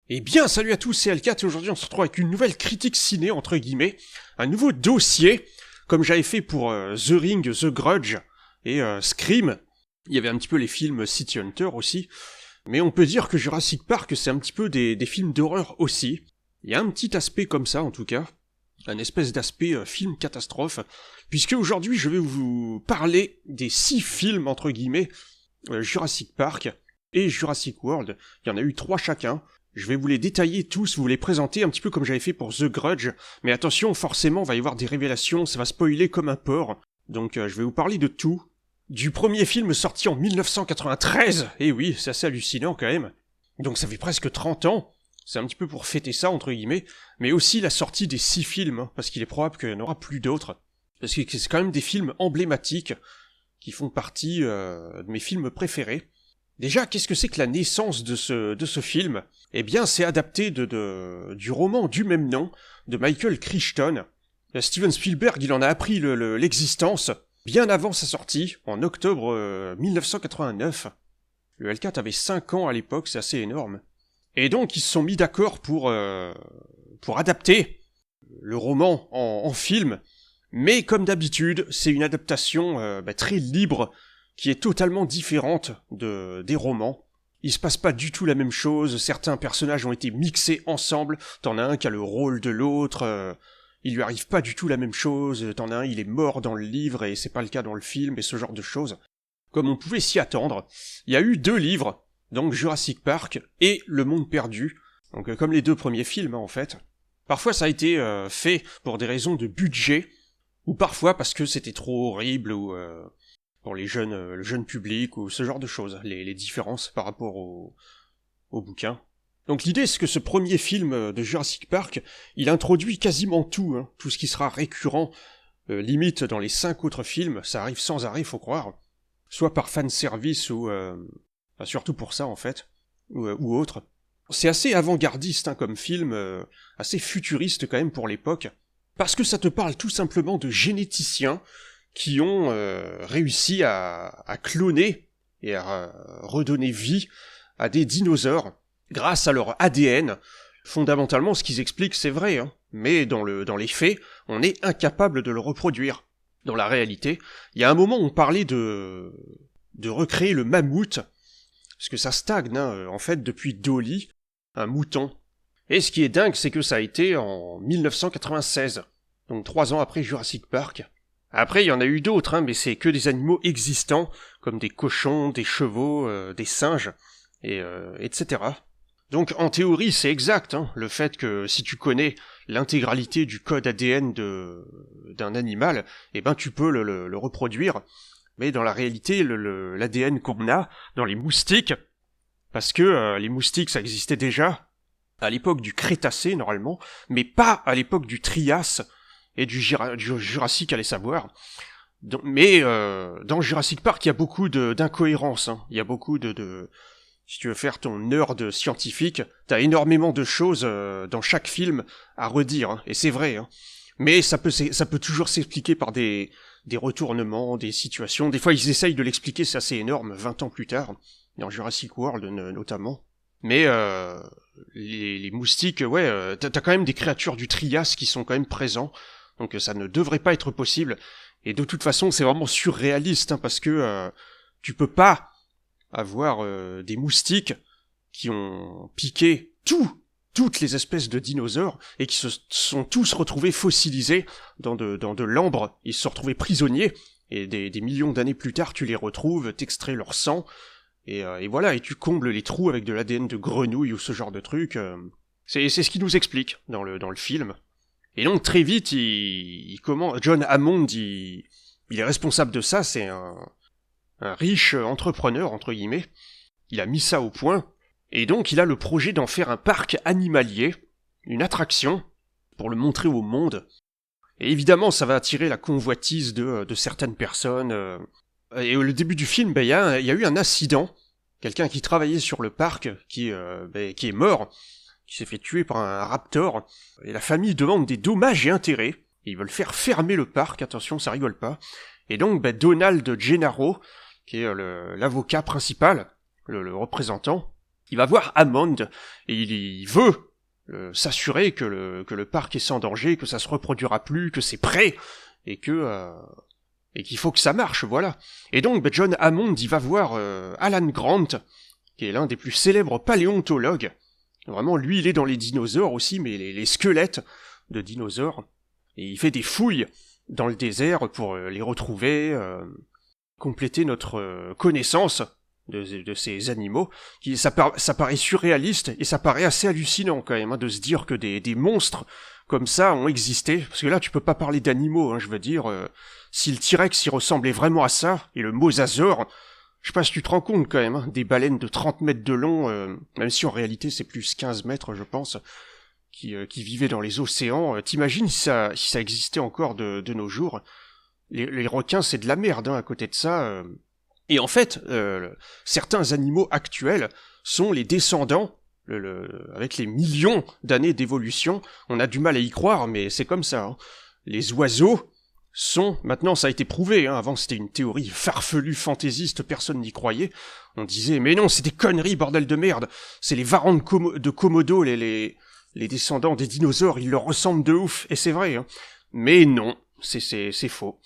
Eh bien, salut à tous, c'est L4 et aujourd'hui on se retrouve avec une nouvelle critique ciné, entre guillemets, un nouveau dossier, comme j'avais fait pour The Ring, The Grudge et Scream. Il y avait un petit peu les films City Hunter aussi, mais on peut dire que Jurassic Park c'est un petit peu des films d'horreur aussi. Il y a un petit aspect comme ça en tout cas, un espèce d'aspect film catastrophe, puisque aujourd'hui je vais vous parler des 6 films, entre guillemets, Jurassic Park et Jurassic World. Il y en a eu 3 chacun. Je vais vous les détailler tous, vous les présenter un petit peu comme j'avais fait pour The Grudge, mais attention, forcément, il va y avoir des révélations, ça va spoiler comme un porc, donc je vais vous parler de tout. Du premier film sorti en 1993, et oui, c'est assez hallucinant quand même, donc ça fait presque 30 ans, c'est un petit peu pour fêter ça, entre guillemets, mais aussi la sortie des 6 films, parce qu'il est probable qu'il n'y en aura plus d'autres, parce que c'est quand même des films emblématiques, qui font partie de mes films préférés. Déjà, qu'est-ce que c'est que la naissance de ce film ? Eh bien, c'est adapté du roman du même nom, de Michael Crichton. Steven Spielberg, il en a appris l'existence bien avant sa sortie, en octobre 1989. Le L4 avait 5 ans à l'époque, c'est assez énorme. Et donc, ils se sont mis d'accord pour adapter le roman en film, mais comme d'habitude, c'est une adaptation très libre, qui est totalement différente des romans. Il se passe pas du tout la même chose, certains personnages ont été mixés ensemble, t'en as un qui a le rôle de l'autre, il lui arrive pas du tout la même chose, t'en as un il est mort dans le livre et c'est pas le cas dans le film, et ce genre de choses. Comme on pouvait s'y attendre, il y a eu 2 livres, donc Jurassic Park et Le Monde Perdu, donc comme les 2 premiers films en fait. Parfois ça a été fait pour des raisons de budget, ou parfois parce que c'était trop horrible, ou pour les jeunes, le jeune public, ou ce genre de choses, les différences par rapport au bouquin. Donc l'idée, c'est que ce premier film de Jurassic Park, il introduit quasiment tout, tout ce qui sera récurrent, limite dans les 5 autres films, ça arrive sans arrêt, faut croire, soit par fanservice, ou surtout pour ça en fait, ou autre. C'est assez avant-gardiste comme film, assez futuriste quand même pour l'époque, parce que ça te parle tout simplement de généticiens, qui ont réussi à cloner et à redonner vie à des dinosaures grâce à leur ADN. Fondamentalement, ce qu'ils expliquent, c'est vrai, mais dans les faits, on est incapable de le reproduire. Dans la réalité, il y a un moment où on parlait de recréer le mammouth, parce que ça stagne, en fait, depuis Dolly, un mouton. Et ce qui est dingue, c'est que ça a été en 1996, donc 3 ans après Jurassic Park. Après, il y en a eu d'autres, mais c'est que des animaux existants, comme des cochons, des chevaux, des singes, etc. Donc, en théorie, c'est exact, le fait que si tu connais l'intégralité du code ADN d'un animal, eh ben tu peux le reproduire. Mais dans la réalité, l'ADN qu'on a dans les moustiques, parce que les moustiques, ça existait déjà à l'époque du Crétacé, normalement, mais pas à l'époque du Trias, et du Jurassique, allez savoir. Mais dans Jurassic Park, il y a beaucoup d'incohérences. Il y a beaucoup si tu veux faire ton nerd scientifique, t'as énormément de choses dans chaque film à redire, et c'est vrai. Mais ça peut toujours s'expliquer par des retournements, des situations. Des fois, ils essayent de l'expliquer, c'est assez énorme, 20 ans plus tard, dans Jurassic World notamment. Mais les moustiques, t'as quand même des créatures du Trias qui sont quand même présents. Donc ça ne devrait pas être possible. Et de toute façon, c'est vraiment surréaliste, parce que tu peux pas avoir des moustiques qui ont piqué toutes les espèces de dinosaures et qui se sont tous retrouvés fossilisés dans de l'ambre. Ils se sont retrouvés prisonniers et des millions d'années plus tard, tu les retrouves, t'extrais leur sang et voilà, et tu combles les trous avec de l'ADN de grenouille ou ce genre de truc. C'est ce qu'il nous explique dans le film. Et donc très vite, John Hammond, il est responsable de ça, c'est un riche entrepreneur, entre guillemets. Il a mis ça au point, et donc il a le projet d'en faire un parc animalier, une attraction, pour le montrer au monde. Et évidemment, ça va attirer la convoitise de certaines personnes. Et au début du film, il y a eu un accident, quelqu'un qui travaillait sur le parc, qui est mort, qui s'est fait tuer par un raptor, et la famille demande des dommages et intérêts, et ils veulent faire fermer le parc, attention, ça rigole pas. Et donc, Donald Gennaro, qui est l'avocat principal, le représentant, Il va voir Hammond, et il veut s'assurer que le parc est sans danger, que ça se reproduira plus, que c'est prêt, et qu'il faut que ça marche, voilà. Et donc, John Hammond, il va voir Alan Grant, qui est l'un des plus célèbres paléontologues. Vraiment, lui, il est dans les dinosaures aussi, mais les squelettes de dinosaures. Et il fait des fouilles dans le désert pour les retrouver, compléter notre connaissance de ces animaux. Ça paraît surréaliste, et ça paraît assez hallucinant quand même, de se dire que des monstres comme ça ont existé. Parce que là, tu peux pas parler d'animaux, je veux dire. Si le T-Rex, il ressemblait vraiment à ça, et le mosasaure, je sais pas si tu te rends compte quand même, des baleines de 30 mètres de long, même si en réalité c'est plus 15 mètres, je pense, qui vivaient dans les océans. T'imagines si ça existait encore de nos jours. Les requins, c'est de la merde, à côté de ça. Et en fait, certains animaux actuels sont les descendants, avec les millions d'années d'évolution. On a du mal à y croire, mais c'est comme ça. Les oiseaux sont, maintenant ça a été prouvé, avant c'était une théorie farfelue, fantaisiste, personne n'y croyait. On disait, mais non, c'est des conneries, bordel de merde. C'est les varans de Komodo, les descendants des dinosaures, ils leur ressemblent de ouf, et c'est vrai. Mais non, c'est faux.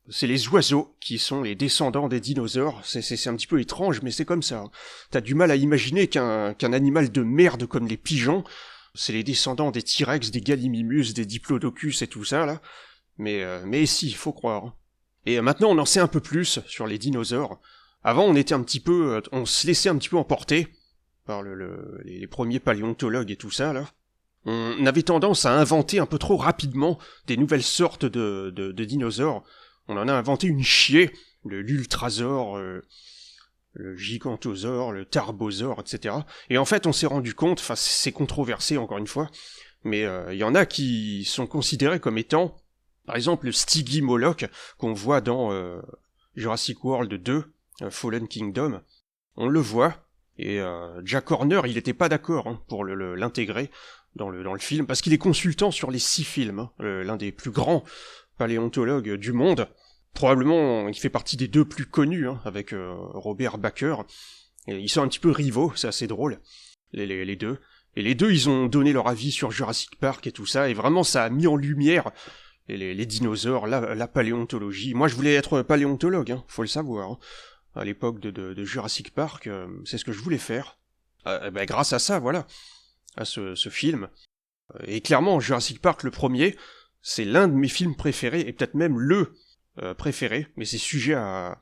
C'est les oiseaux qui sont les descendants des dinosaures. C'est un petit peu étrange, mais c'est comme ça. T'as du mal à imaginer qu'un animal de merde comme les pigeons, c'est les descendants des T-Rex, des Gallimimus, des Diplodocus et tout ça, là. Mais si, faut croire. Et maintenant, on en sait un peu plus sur les dinosaures. Avant, on se laissait un petit peu emporter par les premiers paléontologues et tout ça, là. On avait tendance à inventer un peu trop rapidement des nouvelles sortes de dinosaures. On en a inventé une chier, l'ultrasaure, le gigantosaure, le tarbosaure, etc. Et en fait, on s'est rendu compte, c'est controversé encore une fois, mais il y en a qui sont considérés comme étant, par exemple, le Stygimoloch qu'on voit dans Jurassic World 2, Fallen Kingdom. On le voit, et Jack Horner, il était pas d'accord pour l'intégrer dans le film, parce qu'il est consultant sur les 6 films, l'un des plus grands paléontologue du monde. Probablement, il fait partie des 2 plus connus, avec Robert Baker. Et ils sont un petit peu rivaux, c'est assez drôle, les 2. Et les 2, ils ont donné leur avis sur Jurassic Park et tout ça, et vraiment, ça a mis en lumière les dinosaures, la paléontologie. Moi, je voulais être paléontologue, faut le savoir. À l'époque de Jurassic Park, c'est ce que je voulais faire. Grâce à ça, voilà, à ce film. Et clairement, Jurassic Park, le premier, c'est l'un de mes films préférés, et peut-être même le préféré, mais c'est sujet à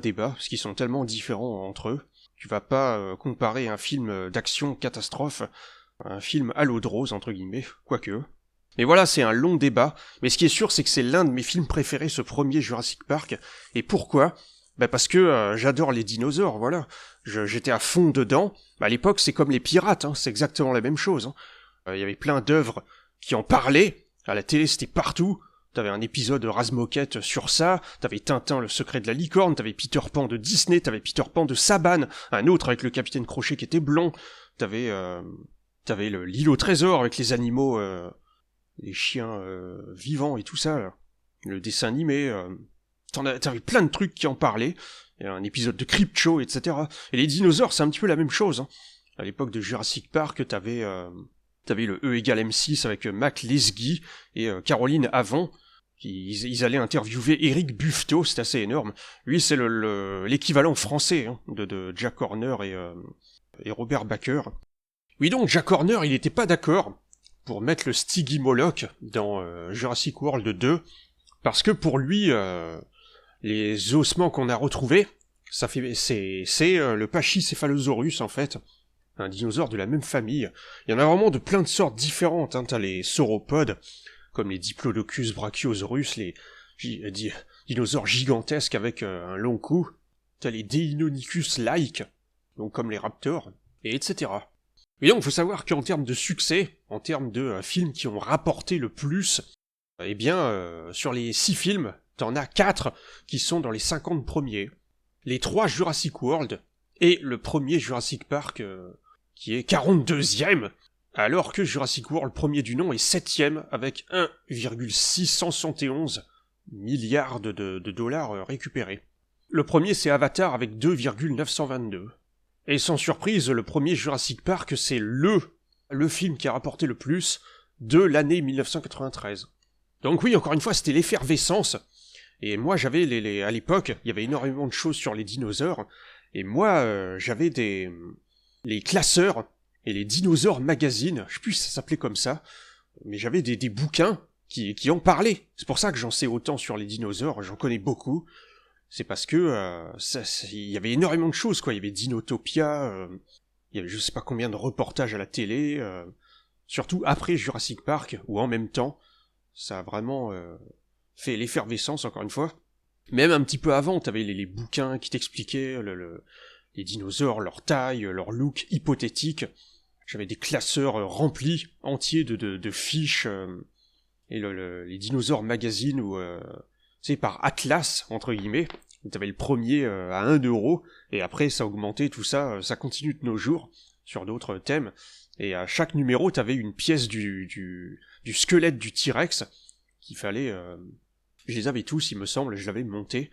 débat, parce qu'ils sont tellement différents entre eux. Tu vas pas comparer un film d'action catastrophe à un film à l'eau de rose, entre guillemets, quoique. Mais voilà, c'est un long débat, mais ce qui est sûr, c'est que c'est l'un de mes films préférés, ce premier Jurassic Park. Et pourquoi ? Parce que j'adore les dinosaures, voilà. J'étais à fond dedans. À l'époque, c'est comme les pirates, c'est exactement la même chose. Il y avait plein d'œuvres qui en parlaient. À la télé, c'était partout. T'avais un épisode de Razmoket sur ça, t'avais Tintin, le secret de la licorne, t'avais Peter Pan de Disney, t'avais Peter Pan de Saban, un autre avec le capitaine Crochet qui était blond, t'avais l'île au trésor avec les animaux, les chiens vivants et tout ça, là. Le dessin animé, t'avais plein de trucs qui en parlaient, il y a un épisode de Creepshow, etc. Et les dinosaures, c'est un petit peu la même chose. À l'époque de Jurassic Park, t'avais le E égale M6 avec Mac Lesguy et Caroline Avon. Ils allaient interviewer Eric Buffetot, c'est assez énorme. Lui, c'est l'équivalent français de Jack Horner et Robert Baker. Oui, donc Jack Horner, il était pas d'accord pour mettre le Stygimoloch dans Jurassic World 2, parce que pour lui, les ossements qu'on a retrouvés, c'est le Pachycephalosaurus, en fait. Un dinosaure de la même famille. Il y en a vraiment de plein de sortes différentes. T'as les sauropodes, comme les Diplodocus brachiosaurus, les dinosaures gigantesques avec un long cou. T'as les Deinonychus-like, donc comme les raptors, et etc. Et donc, faut savoir qu'en termes de succès, en termes de films qui ont rapporté le plus, sur les 6 films, t'en as 4 qui sont dans les 50 premiers. Les 3 Jurassic World, et le premier Jurassic Park, qui est 42e, alors que Jurassic World, premier du nom, est 7e, avec 1,671 milliards de dollars récupérés. Le premier, c'est Avatar, avec 2,922. Et sans surprise, le premier Jurassic Park, c'est le film qui a rapporté le plus de l'année 1993. Donc oui, encore une fois, c'était l'effervescence. Et moi, j'avais à l'époque, il y avait énormément de choses sur les dinosaures. Et moi, j'avais les classeurs et les dinosaures magazines. Je sais plus si ça s'appelait comme ça. Mais j'avais des bouquins qui en parlaient. C'est pour ça que j'en sais autant sur les dinosaures. J'en connais beaucoup. C'est parce que il y avait énormément de choses, quoi. Il y avait Dinotopia, il y avait je sais pas combien de reportages à la télé, surtout après Jurassic Park, ou en même temps. Ça a vraiment fait l'effervescence, encore une fois. Même un petit peu avant, t'avais les bouquins qui t'expliquaient les dinosaures, leur taille, leur look hypothétique. J'avais des classeurs remplis, entiers de fiches, et les dinosaures magazines, où c'est par Atlas, entre guillemets. T'avais le premier à 1€, et après ça augmentait, tout ça, ça continue de nos jours, sur d'autres thèmes. Et à chaque numéro, t'avais une pièce du squelette du T-Rex, qu'il fallait... je les avais tous, il me semble, je l'avais monté,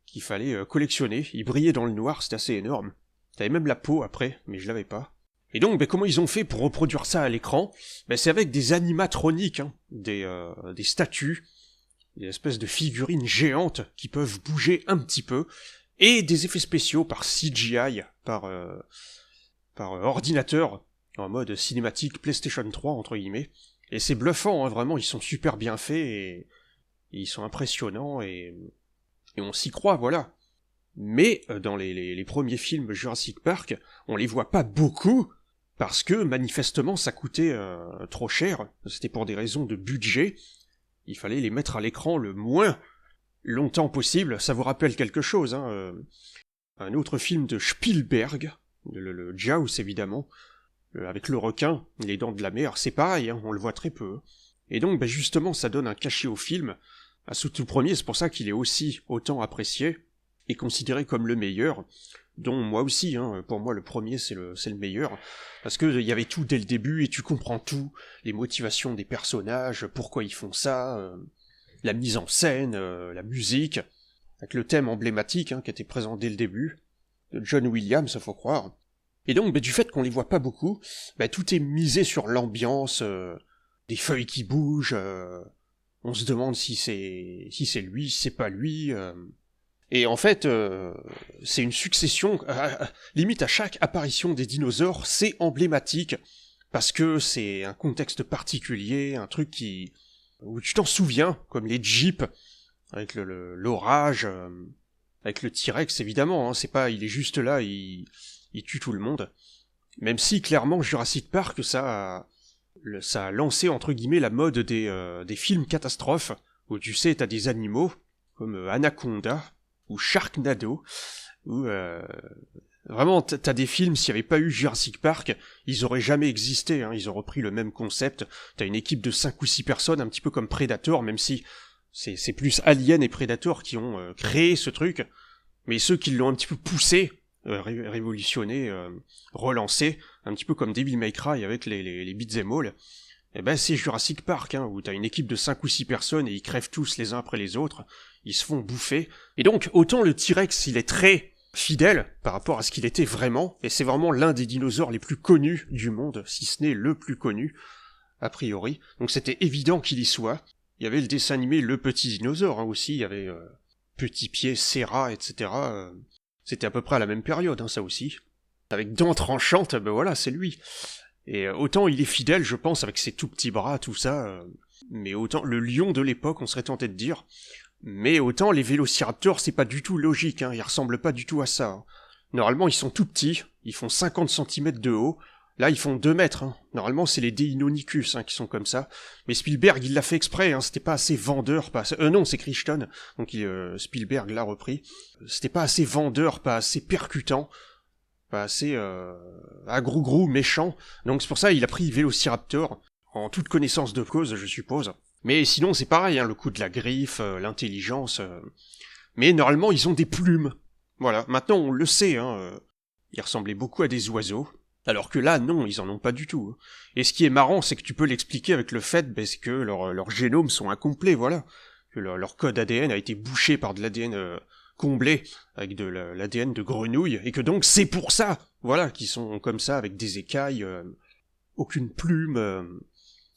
qu'il fallait collectionner. Ils brillaient dans le noir, c'était assez énorme. T'avais même la peau après, mais je l'avais pas. Et donc, comment ils ont fait pour reproduire ça à l'écran? C'est avec des animatroniques, hein, des statues, des espèces de figurines géantes qui peuvent bouger un petit peu, et des effets spéciaux par CGI, par ordinateur, en mode cinématique PlayStation 3, entre guillemets. Et c'est bluffant, hein, vraiment, ils sont super bien faits, et ils sont impressionnants, et on s'y croit, voilà. Mais dans les premiers films Jurassic Park, on les voit pas beaucoup, parce que manifestement ça coûtait trop cher, c'était pour des raisons de budget, il fallait les mettre à l'écran le moins longtemps possible. Ça vous rappelle quelque chose, hein, un autre film de Spielberg, le Jaws évidemment, avec le requin, les dents de la mer, c'est pareil, hein, on le voit très peu. Et donc justement ça donne un cachet au film, à ce tout premier, c'est pour ça qu'il est aussi autant apprécié, et considéré comme le meilleur, dont moi aussi, hein, pour moi le premier c'est le meilleur, parce que il y avait tout dès le début, et tu comprends tout, les motivations des personnages, pourquoi ils font ça, la mise en scène, la musique, avec le thème emblématique, hein, qui était présent dès le début, de John Williams, faut croire. Et donc, du fait qu'on les voit pas beaucoup, tout est misé sur l'ambiance, des feuilles qui bougent, on se demande si c'est lui, si c'est pas lui, et en fait, c'est une succession, limite à chaque apparition des dinosaures, c'est emblématique, parce que c'est un contexte particulier, un truc où tu t'en souviens, comme les jeeps, avec l'orage, avec le T-Rex évidemment, hein, c'est pas, il est juste là, il tue tout le monde. Même si clairement Jurassic Park, ça a lancé entre guillemets la mode des films catastrophes, où tu sais, t'as des animaux, comme Anaconda, ou Sharknado, où vraiment t'as des films, s'il n'y avait pas eu Jurassic Park, ils auraient jamais existé, hein, ils ont repris le même concept, t'as une équipe de 5 ou 6 personnes, un petit peu comme Predator, même si c'est plus Alien et Predator qui ont créé ce truc, mais ceux qui l'ont un petit peu poussé, révolutionné, relancé, un petit peu comme Devil May Cry avec les beat'em all, c'est Jurassic Park, hein, où t'as une équipe de 5 ou 6 personnes et ils crèvent tous les uns après les autres, ils se font bouffer. Et donc, autant le T-Rex, il est très fidèle par rapport à ce qu'il était vraiment, et c'est vraiment l'un des dinosaures les plus connus du monde, si ce n'est le plus connu, a priori. Donc c'était évident qu'il y soit. Il y avait le dessin animé Le Petit Dinosaure, hein, aussi, il y avait Petit Pied, Serra, etc. C'était à peu près à la même période, hein, ça aussi. Avec dents tranchantes, voilà, c'est lui. Et autant il est fidèle, je pense, avec ses tout petits bras, tout ça, mais autant le lion de l'époque, on serait tenté de dire, mais autant les vélociraptors, c'est pas du tout logique, hein, ils ressemblent pas du tout à ça. Hein. Normalement, ils sont tout petits, ils font 50 cm de haut, là ils font 2 mètres, hein. Normalement c'est les Deinonychus qui sont comme ça, mais Spielberg il l'a fait exprès, hein, c'était pas assez vendeur, pas assez... non c'est Crichton, donc Spielberg l'a repris, c'était pas assez vendeur, pas assez percutant, pas assez agrou-grou, méchant, donc c'est pour ça il a pris Vélociraptor, en toute connaissance de cause je suppose. Mais sinon c'est pareil, hein, le coup de la griffe, l'intelligence, mais normalement ils ont des plumes, voilà, maintenant on le sait, hein, ils ressemblaient beaucoup à des oiseaux, alors que là non, ils en ont pas du tout. Et ce qui est marrant c'est que tu peux l'expliquer avec le fait que leurs génomes sont incomplets, voilà, que leur code ADN a été bouché par de l'ADN comblé avec de l'ADN de grenouille, et que donc c'est pour ça Voilà, qui sont comme ça, avec des écailles, aucune plume,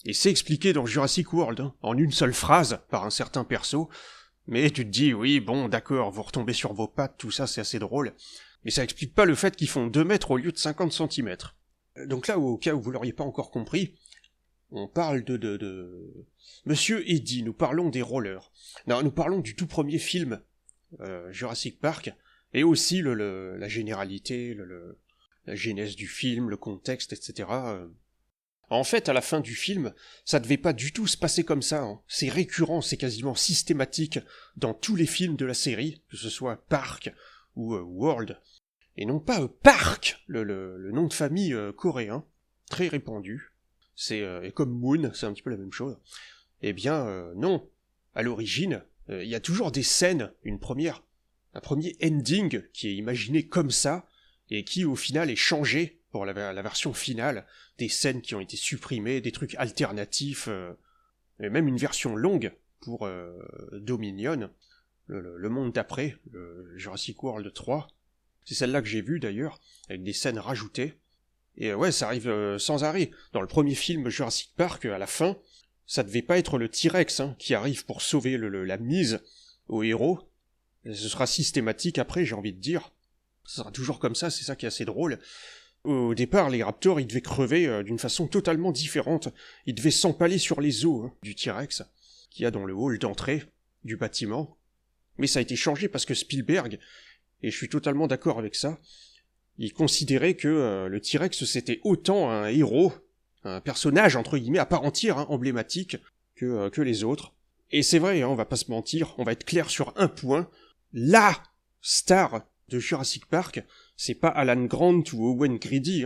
et c'est expliqué dans Jurassic World, hein, en une seule phrase, par un certain perso, mais tu te dis, oui, bon, d'accord, vous retombez sur vos pattes, tout ça, c'est assez drôle, mais ça explique pas le fait qu'ils font 2 mètres au lieu de 50 centimètres. Donc là, au cas où vous l'auriez pas encore compris, on parle de... Monsieur Eddy, nous parlons des rollers. Non, nous parlons du tout premier film, Jurassic Park, et aussi la généralité, la genèse du film, le contexte, etc. En fait, à la fin du film, ça devait pas du tout se passer comme ça. Hein. C'est récurrent, c'est quasiment systématique dans tous les films de la série, que ce soit Park ou World. Et non pas Park, le nom de famille coréen, très répandu. C'est et comme Moon, c'est un petit peu la même chose. Eh bien, non. À l'origine, il y a toujours des scènes, un premier ending qui est imaginé comme ça, et qui au final est changé pour la version finale, des scènes qui ont été supprimées, des trucs alternatifs, et même une version longue pour Dominion, le monde d'après, le Jurassic World 3. C'est celle-là que j'ai vue d'ailleurs, avec des scènes rajoutées. Et ouais, ça arrive sans arrêt. Dans le premier film Jurassic Park, à la fin, ça devait pas être le T-Rex qui arrive pour sauver la mise au héros. Et ce sera systématique après, j'ai envie de dire. Ce sera toujours comme ça, c'est ça qui est assez drôle. Au départ, les raptors, ils devaient crever d'une façon totalement différente. Ils devaient s'empaler sur les os du T-Rex, qu'il y a dans le hall d'entrée du bâtiment. Mais ça a été changé parce que Spielberg, et je suis totalement d'accord avec ça, il considérait que le T-Rex c'était autant un héros, un personnage entre guillemets à part entière, emblématique, que les autres. Et c'est vrai, on va pas se mentir, on va être clair sur un point, la star de Jurassic Park, c'est pas Alan Grant ou Owen Grady,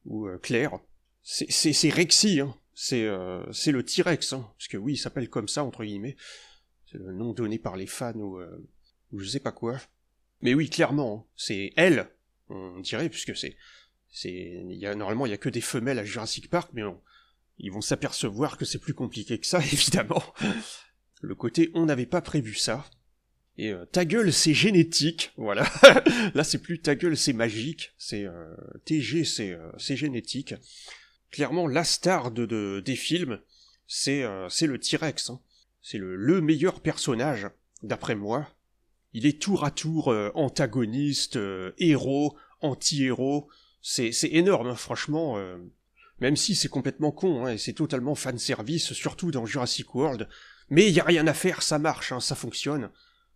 ou Claire, c'est Rexy, c'est le T-Rex, parce que oui, il s'appelle comme ça entre guillemets, c'est le nom donné par les fans ou je sais pas quoi. Mais oui, clairement, c'est elle, on dirait, puisque normalement il y a que des femelles à Jurassic Park, mais ils vont s'apercevoir que c'est plus compliqué que ça, évidemment. Le côté on n'avait pas prévu ça. Et ta gueule c'est génétique, voilà. Là c'est plus ta gueule c'est magique, c'est TG c'est génétique. Clairement la star des films c'est le T-Rex. C'est le meilleur personnage, d'après moi. Il est tour à tour antagoniste, héros, anti-héros. C'est énorme, franchement. Même si c'est complètement con, et c'est totalement fanservice, surtout dans Jurassic World. Mais y a rien à faire, ça marche, ça fonctionne.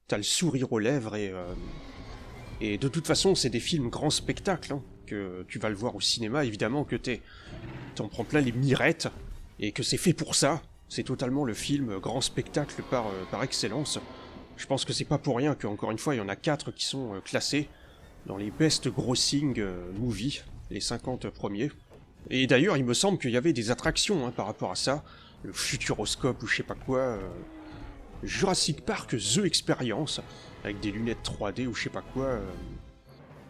T'as le sourire aux lèvres et de toute façon, c'est des films grand spectacle, que tu vas le voir au cinéma, évidemment, que t'en prends plein les mirettes, et que c'est fait pour ça. C'est totalement le film grand spectacle par excellence. Je pense que c'est pas pour rien qu'encore une fois, il y en a 4 qui sont classés dans les best grossing movies, les 50 premiers. Et d'ailleurs, il me semble qu'il y avait des attractions par rapport à ça, le Futuroscope ou je sais pas quoi, Jurassic Park The Experience, avec des lunettes 3D ou je sais pas quoi,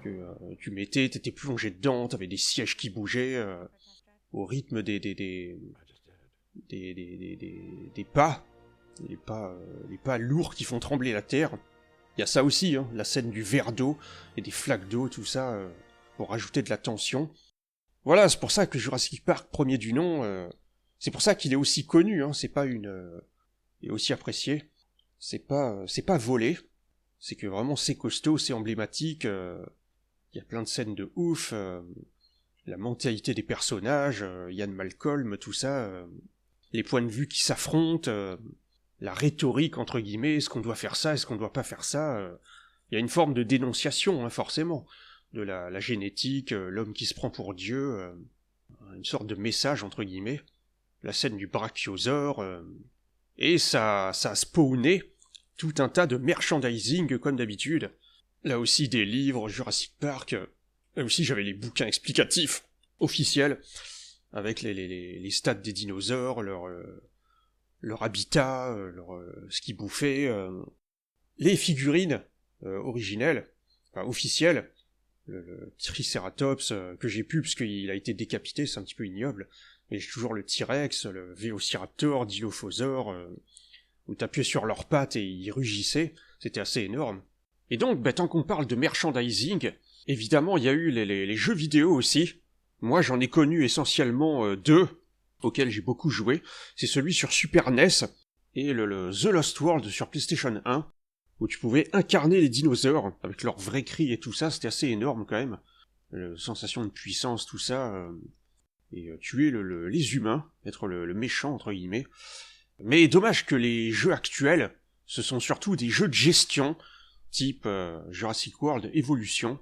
que tu mettais, t'étais plongé dedans, t'avais des sièges qui bougeaient, au rythme des pas, les pas lourds qui font trembler la terre. Il y a ça aussi, la scène du verre d'eau et des flaques d'eau, tout ça, pour rajouter de la tension. Voilà, c'est pour ça que Jurassic Park, premier du nom, c'est pour ça qu'il est aussi connu, c'est pas et aussi apprécié. C'est pas volé, c'est que vraiment c'est costaud, c'est emblématique, il y a plein de scènes de ouf, la mentalité des personnages, Ian Malcolm, tout ça, les points de vue qui s'affrontent, la rhétorique entre guillemets, est-ce qu'on doit faire ça, est-ce qu'on doit pas faire ça, il y a une forme de dénonciation, forcément, de la génétique, l'homme qui se prend pour Dieu, une sorte de message entre guillemets, la scène du brachiosaure, et ça a spawné tout un tas de merchandising comme d'habitude. Là aussi des livres, Jurassic Park, là aussi j'avais les bouquins explicatifs officiels, avec les stats des dinosaures, leur habitat, ce qu'ils bouffaient, les figurines originelles, enfin officielles, le Triceratops que j'ai pu parce qu'il a été décapité, c'est un petit peu ignoble, mais j'ai toujours le T-Rex, le Velociraptor, Dilophosaure, où t'appuyais sur leurs pattes et ils rugissaient, c'était assez énorme. Et donc, tant qu'on parle de merchandising, Évidemment, il y a eu les jeux vidéo aussi. Moi, j'en ai connu essentiellement deux, auxquels j'ai beaucoup joué. C'est celui sur Super NES et le The Lost World sur PlayStation 1, où tu pouvais incarner les dinosaures, avec leurs vrais cris et tout ça, c'était assez énorme quand même. Sensation de puissance, tout ça, et tuer les humains, être le méchant, entre guillemets. Mais dommage que les jeux actuels, ce sont surtout des jeux de gestion, type Jurassic World Evolution.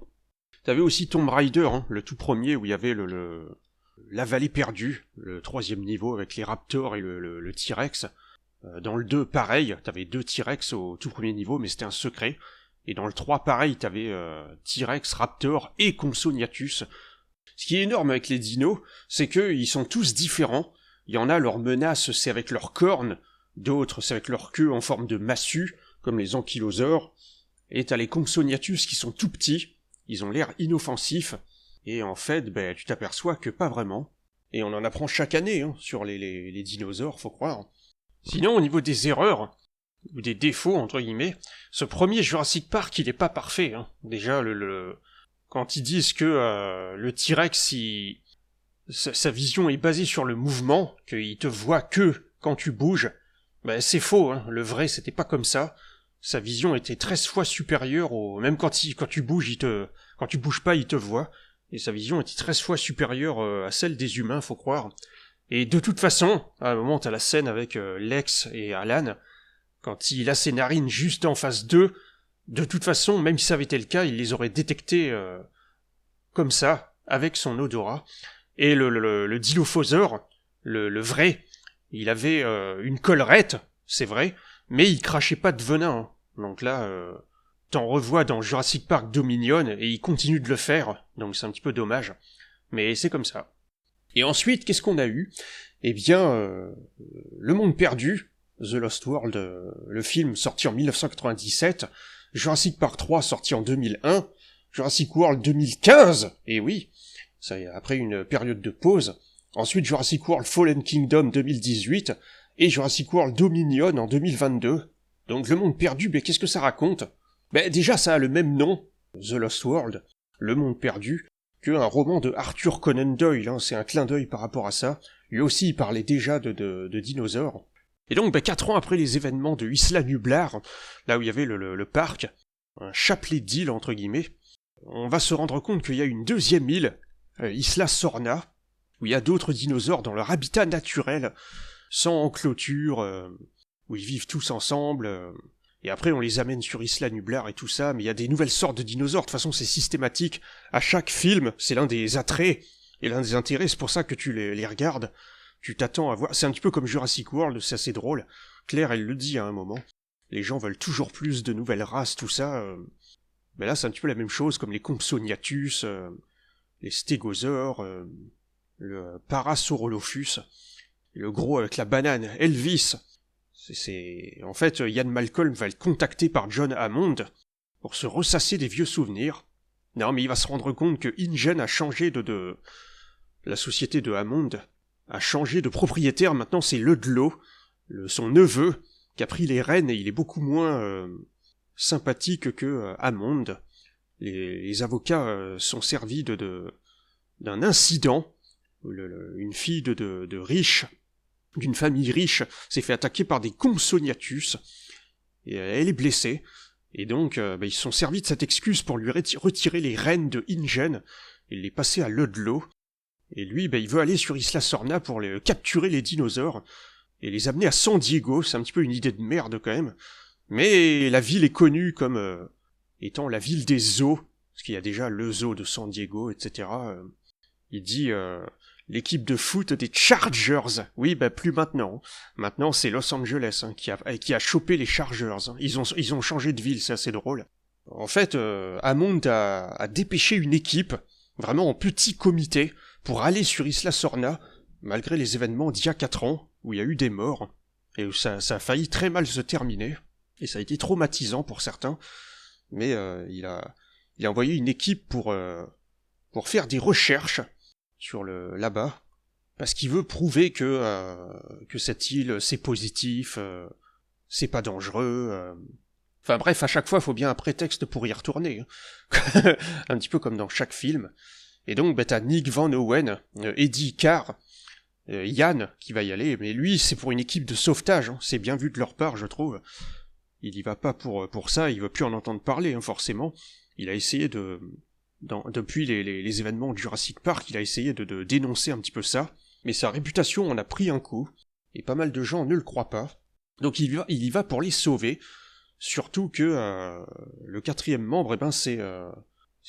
T'avais aussi Tomb Raider, hein, le tout premier, où il y avait la vallée perdue, le 3e niveau, avec les raptors et le T-Rex. Dans le 2, pareil, t'avais 2 T-Rex au tout premier niveau, mais c'était un secret. Et dans le 3, pareil, t'avais T-Rex, Raptor et Compsognathus. Ce qui est énorme avec les dinos, c'est qu'ils sont tous différents. Il y en a, leur menace, c'est avec leurs cornes, d'autres, c'est avec leur queue en forme de massue, comme les ankylosaures. Et t'as les Compsognathus qui sont tout petits, ils ont l'air inoffensifs, et en fait, tu t'aperçois que pas vraiment. Et on en apprend chaque année, hein, sur les dinosaures, faut croire. Sinon, au niveau des erreurs, ou des défauts, entre guillemets, ce premier Jurassic Park, il est pas parfait, hein. Déjà, quand ils disent que le T-Rex, sa vision est basée sur le mouvement, qu'il te voit que quand tu bouges, c'est faux, hein. Le vrai, c'était pas comme ça. Sa vision était 13 fois supérieure même quand tu bouges, quand tu bouges pas, il te voit. Et sa vision était 13 fois supérieure à celle des humains, faut croire. Et de toute façon, à un moment, t'as la scène avec Lex et Alan, quand il a ses narines juste en face d'eux, de toute façon, même si ça avait été le cas, il les aurait détectés comme ça, avec son odorat. Et le Dilophosaure, le vrai, il avait une collerette, c'est vrai, mais il crachait pas de venin. Hein. Donc là, t'en revois dans Jurassic Park Dominion, et il continue de le faire, donc c'est un petit peu dommage. Mais c'est comme ça. Et ensuite, qu'est-ce qu'on a eu ? Eh bien, Le Monde Perdu, The Lost World, le film sorti en 1997, Jurassic Park 3 sorti en 2001, Jurassic World 2015, et oui, ça après une période de pause, ensuite Jurassic World Fallen Kingdom 2018, et Jurassic World Dominion en 2022. Donc Le Monde Perdu, qu'est-ce que ça raconte ? Déjà ça a le même nom, The Lost World, Le Monde Perdu, qu'un roman de Arthur Conan Doyle, hein, c'est un clin d'œil par rapport à ça. Lui aussi il parlait déjà de dinosaures. Et donc 4 ans après les événements de Isla Nublar, là où il y avait le parc, un chapelet d'îles entre guillemets, on va se rendre compte qu'il y a une deuxième île, Isla Sorna, où il y a d'autres dinosaures dans leur habitat naturel, sans clôture, où ils vivent tous ensemble, et après on les amène sur Isla Nublar et tout ça, mais il y a des nouvelles sortes de dinosaures, de toute façon c'est systématique, à chaque film, c'est l'un des attraits, et l'un des intérêts, c'est pour ça que tu les regardes, tu t'attends à voir, c'est un petit peu comme Jurassic World, c'est assez drôle, Claire elle le dit à un moment, les gens veulent toujours plus de nouvelles races, tout ça, là c'est un petit peu la même chose, comme les Compsognathus, les Stégosaures, le Parasaurolophus, le gros avec la banane, Elvis. En fait, Ian Malcolm va être contacté par John Hammond pour se ressasser des vieux souvenirs. Non, mais il va se rendre compte que InGen a changé la société de Hammond a changé de propriétaire. Maintenant, c'est Ludlow, son neveu, qui a pris les rênes et il est beaucoup moins sympathique que Hammond. Les avocats sont servis d'un incident. Une fille de riche, d'une famille riche, s'est fait attaquer par des Compsognathus, et elle est blessée, et donc ils se sont servis de cette excuse pour lui retirer les rênes de InGen, et les passer à Ludlow, et lui, il veut aller sur Isla Sorna pour capturer les dinosaures, et les amener à San Diego, c'est un petit peu une idée de merde quand même, mais la ville est connue comme étant la ville des zoos, parce qu'il y a déjà le zoo de San Diego, etc., il dit l'équipe de foot des Chargers. Oui, plus maintenant. Maintenant, c'est Los Angeles qui a chopé les Chargers. Ils ont changé de ville, c'est assez drôle. En fait, Hammond a dépêché une équipe, vraiment en petit comité, pour aller sur Isla Sorna, malgré les événements d'il y a 4 ans, où il y a eu des morts, et où ça a failli très mal se terminer, et ça a été traumatisant pour certains, mais il a envoyé une équipe pour faire des recherches sur là-bas, parce qu'il veut prouver que cette île, c'est positif, c'est pas dangereux, Enfin bref, à chaque fois, il faut bien un prétexte pour y retourner. Hein. Un petit peu comme dans chaque film. Et donc, bah, t'as Nick Van Owen, Eddie Carr, Yann qui va y aller, mais lui, c'est pour une équipe de sauvetage. Hein. C'est bien vu de leur part, je trouve. Il y va pas pour ça, il veut plus en entendre parler, hein, forcément. Il a essayé depuis les événements de Jurassic Park, il a essayé de dénoncer un petit peu ça. Mais sa réputation en a pris un coup, et pas mal de gens ne le croient pas. Donc il y va pour les sauver. Surtout que le 4e membre, c'est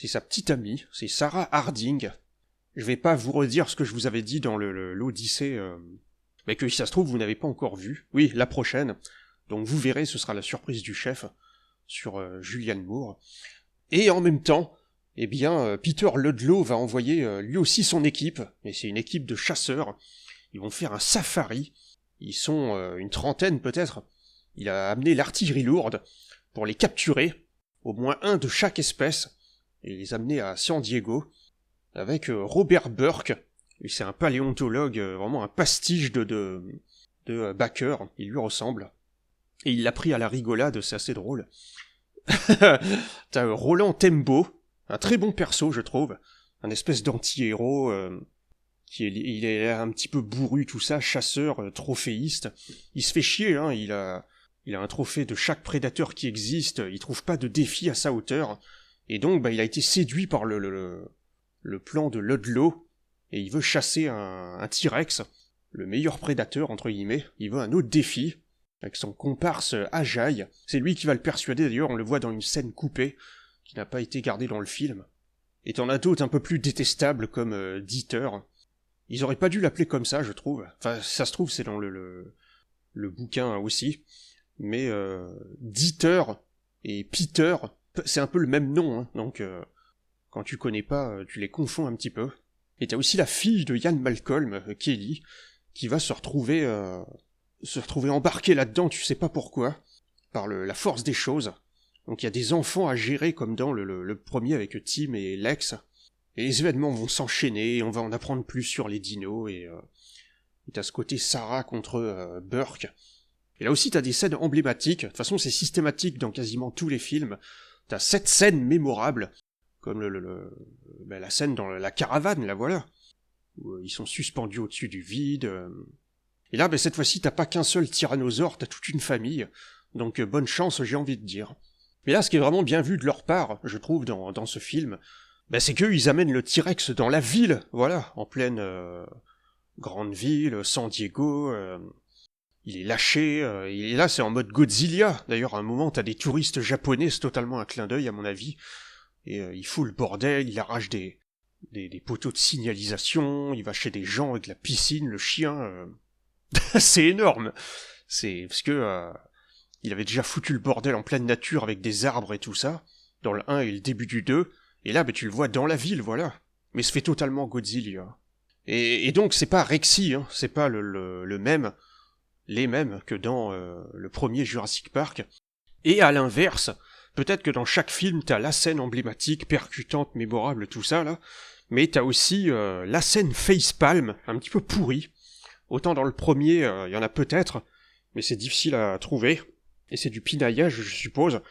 sa petite amie, c'est Sarah Harding. Je vais pas vous redire ce que je vous avais dit dans l'Odyssée, mais que si ça se trouve vous n'avez pas encore vu. Oui, la prochaine. Donc vous verrez, ce sera la surprise du chef sur Julianne Moore. Et en même temps, eh bien, Peter Ludlow va envoyer lui aussi son équipe, et c'est une équipe de chasseurs. Ils vont faire un safari. Ils sont une trentaine peut-être. Il a amené l'artillerie lourde pour les capturer, au moins un de chaque espèce, et les amener à San Diego, avec Robert Burke. Lui, c'est un paléontologue, vraiment un pastiche de Baker, il lui ressemble. Et il l'a pris à la rigolade, c'est assez drôle. T'as Roland Tembo, un très bon perso, je trouve, un espèce d'anti-héros, il est un petit peu bourru, tout ça, chasseur, trophéiste. Il se fait chier, hein, il a un trophée de chaque prédateur qui existe, il trouve pas de défi à sa hauteur, et donc bah, il a été séduit par le plan de Ludlow, et il veut chasser un T-Rex, le meilleur prédateur, entre guillemets, il veut un autre défi, avec son comparse Ajay. C'est lui qui va le persuader, d'ailleurs, on le voit dans une scène coupée, qui n'a pas été gardée dans le film. Et t'en as d'autres un peu plus détestables, comme Dieter. Ils auraient pas dû l'appeler comme ça, je trouve. Enfin, ça se trouve, c'est dans le bouquin aussi. Mais Dieter et Peter, c'est un peu le même nom, hein, donc quand tu connais pas, tu les confonds un petit peu. Et t'as aussi la fille de Ian Malcolm, Kelly, qui va se retrouver embarquée là-dedans, tu sais pas pourquoi, par la force des choses. Donc il y a des enfants à gérer comme dans le premier avec Tim et Lex. Et les événements vont s'enchaîner, on va en apprendre plus sur les dinos, et t'as ce côté Sarah contre Burke. Et là aussi t'as des scènes emblématiques, de toute façon c'est systématique dans quasiment tous les films. T'as 7 scènes mémorables, comme la scène dans la caravane, là voilà, où ils sont suspendus au-dessus du vide. Et là, cette fois-ci, t'as pas qu'un seul tyrannosaure, t'as toute une famille, donc bonne chance, j'ai envie de dire. Mais là, ce qui est vraiment bien vu de leur part, je trouve, dans ce film, c'est qu'eux, ils amènent le T-Rex dans la ville, voilà, en pleine grande ville, San Diego, il est lâché, et là, c'est en mode Godzilla. D'ailleurs, à un moment, t'as des touristes japonais, c'est totalement un clin d'œil, à mon avis, et il fout le bordel, il arrache des poteaux de signalisation, il va chez des gens avec la piscine, le chien... c'est énorme. C'est parce que il avait déjà foutu le bordel en pleine nature avec des arbres et tout ça, dans le 1 et le début du 2, et là tu le vois dans la ville, voilà. Mais se fait totalement Godzilla. Et donc c'est pas Rexy, hein, c'est pas les mêmes que dans le premier Jurassic Park. Et à l'inverse, peut-être que dans chaque film t'as la scène emblématique, percutante, mémorable, tout ça là, mais t'as aussi la scène facepalm, un petit peu pourrie. Autant dans le premier, il y en a peut-être, mais c'est difficile à trouver, et c'est du pinaillage, je suppose.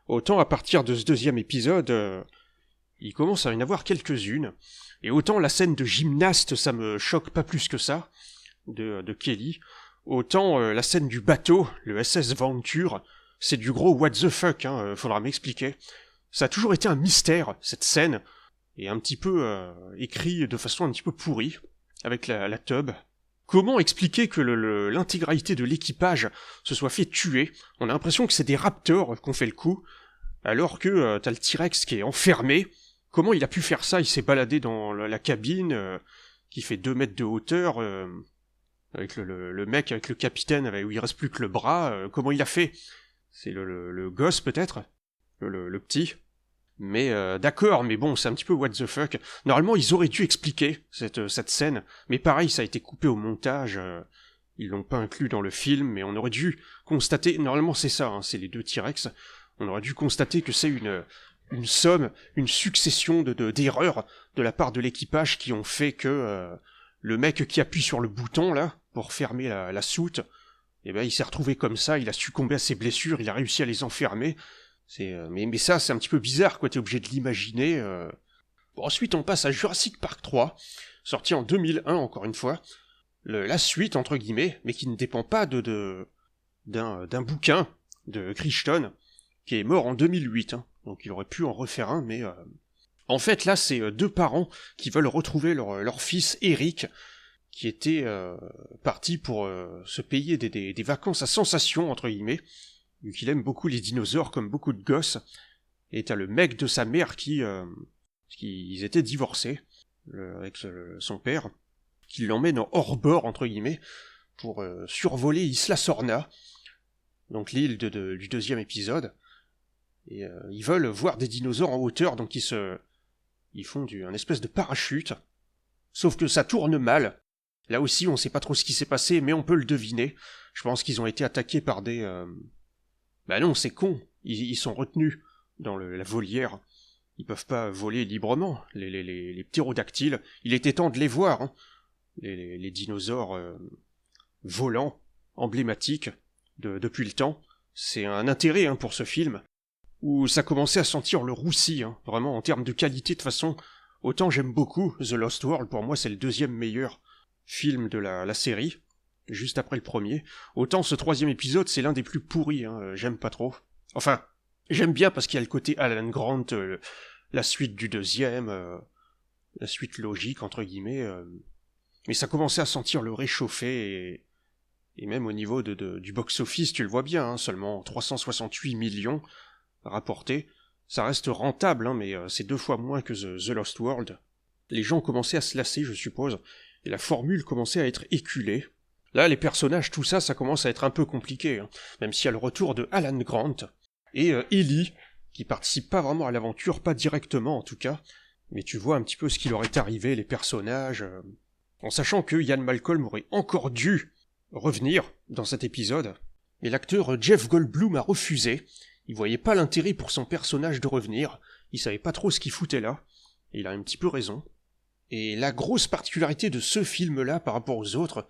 Autant à partir de ce deuxième épisode, il commence à y en avoir quelques-unes, et autant la scène de gymnaste, ça me choque pas plus que ça, de Kelly, autant la scène du bateau, le SS Venture, c'est du gros what the fuck, hein, faudra m'expliquer. Ça a toujours été un mystère, cette scène, et un petit peu écrit de façon un petit peu pourrie, avec la tub. Comment expliquer que l'intégralité de l'équipage se soit fait tuer? On a l'impression que c'est des raptors qu'on fait le coup, alors que t'as le T-Rex qui est enfermé. Comment il a pu faire ça? Il s'est baladé dans la cabine, qui fait 2 mètres de hauteur, avec le mec, avec le capitaine, où il reste plus que le bras. Comment il a fait? C'est le gosse peut-être? Le petit? Mais d'accord, mais bon, c'est un petit peu what the fuck. Normalement, ils auraient dû expliquer cette scène, mais pareil, ça a été coupé au montage, ils l'ont pas inclus dans le film, mais on aurait dû constater, normalement c'est ça, hein, c'est les 2 T-Rex, on aurait dû constater que c'est une somme, une succession d'erreurs de la part de l'équipage qui ont fait que le mec qui appuie sur le bouton, là, pour fermer la soute, et ben il s'est retrouvé comme ça, il a succombé à ses blessures, il a réussi à les enfermer. Mais ça, c'est un petit peu bizarre, quoi, t'es obligé de l'imaginer. Bon, ensuite, on passe à Jurassic Park 3, sorti en 2001, encore une fois. La suite, entre guillemets, mais qui ne dépend pas d'un bouquin de Crichton, qui est mort en 2008. Hein. Donc il aurait pu en refaire un, mais... En fait, là, c'est deux parents qui veulent retrouver leur fils Eric, qui était parti pour se payer des vacances à sensation, entre guillemets, vu qu'il aime beaucoup les dinosaures comme beaucoup de gosses. Et t'as le mec de sa mère ils étaient divorcés avec son père, qui l'emmène en hors-bord, entre guillemets, pour survoler Isla Sorna, donc l'île du deuxième épisode. Et ils veulent voir des dinosaures en hauteur, donc ils font un espèce de parachute. Sauf que ça tourne mal. Là aussi, on sait pas trop ce qui s'est passé, mais on peut le deviner. Je pense qu'ils ont été attaqués par des... Bah non, c'est con. Ils sont retenus dans la volière. Ils peuvent pas voler librement, les ptérodactyles. Il était temps de les voir, hein. Les dinosaures volants, emblématiques depuis le temps. C'est un intérêt pour ce film, où ça commençait à sentir le roussi, hein, vraiment en termes de qualité. De toute façon, autant j'aime beaucoup The Lost World, pour moi c'est le deuxième meilleur film de la série, juste après le premier. Autant ce troisième épisode c'est l'un des plus pourris, hein, j'aime pas trop. Enfin, j'aime bien parce qu'il y a le côté Alan Grant, la suite du deuxième, la suite logique entre guillemets, mais ça commençait à sentir le réchauffé, et même au niveau du box-office, tu le vois bien, hein, seulement 368 millions rapportés. Ça reste rentable, hein, mais c'est 2 fois moins que The Lost World. Les gens commençaient à se lasser, je suppose, et la formule commençait à être éculée. Là, les personnages, tout ça, ça commence à être un peu compliqué, hein, même s'il y a le retour de Alan Grant, et Ellie, qui participe pas vraiment à l'aventure, pas directement en tout cas, mais tu vois un petit peu ce qui leur est arrivé, les personnages, en sachant que Ian Malcolm aurait encore dû revenir dans cet épisode, mais l'acteur Jeff Goldblum a refusé. Il voyait pas l'intérêt pour son personnage de revenir, il savait pas trop ce qu'il foutait là, et il a un petit peu raison. Et la grosse particularité de ce film-là par rapport aux autres,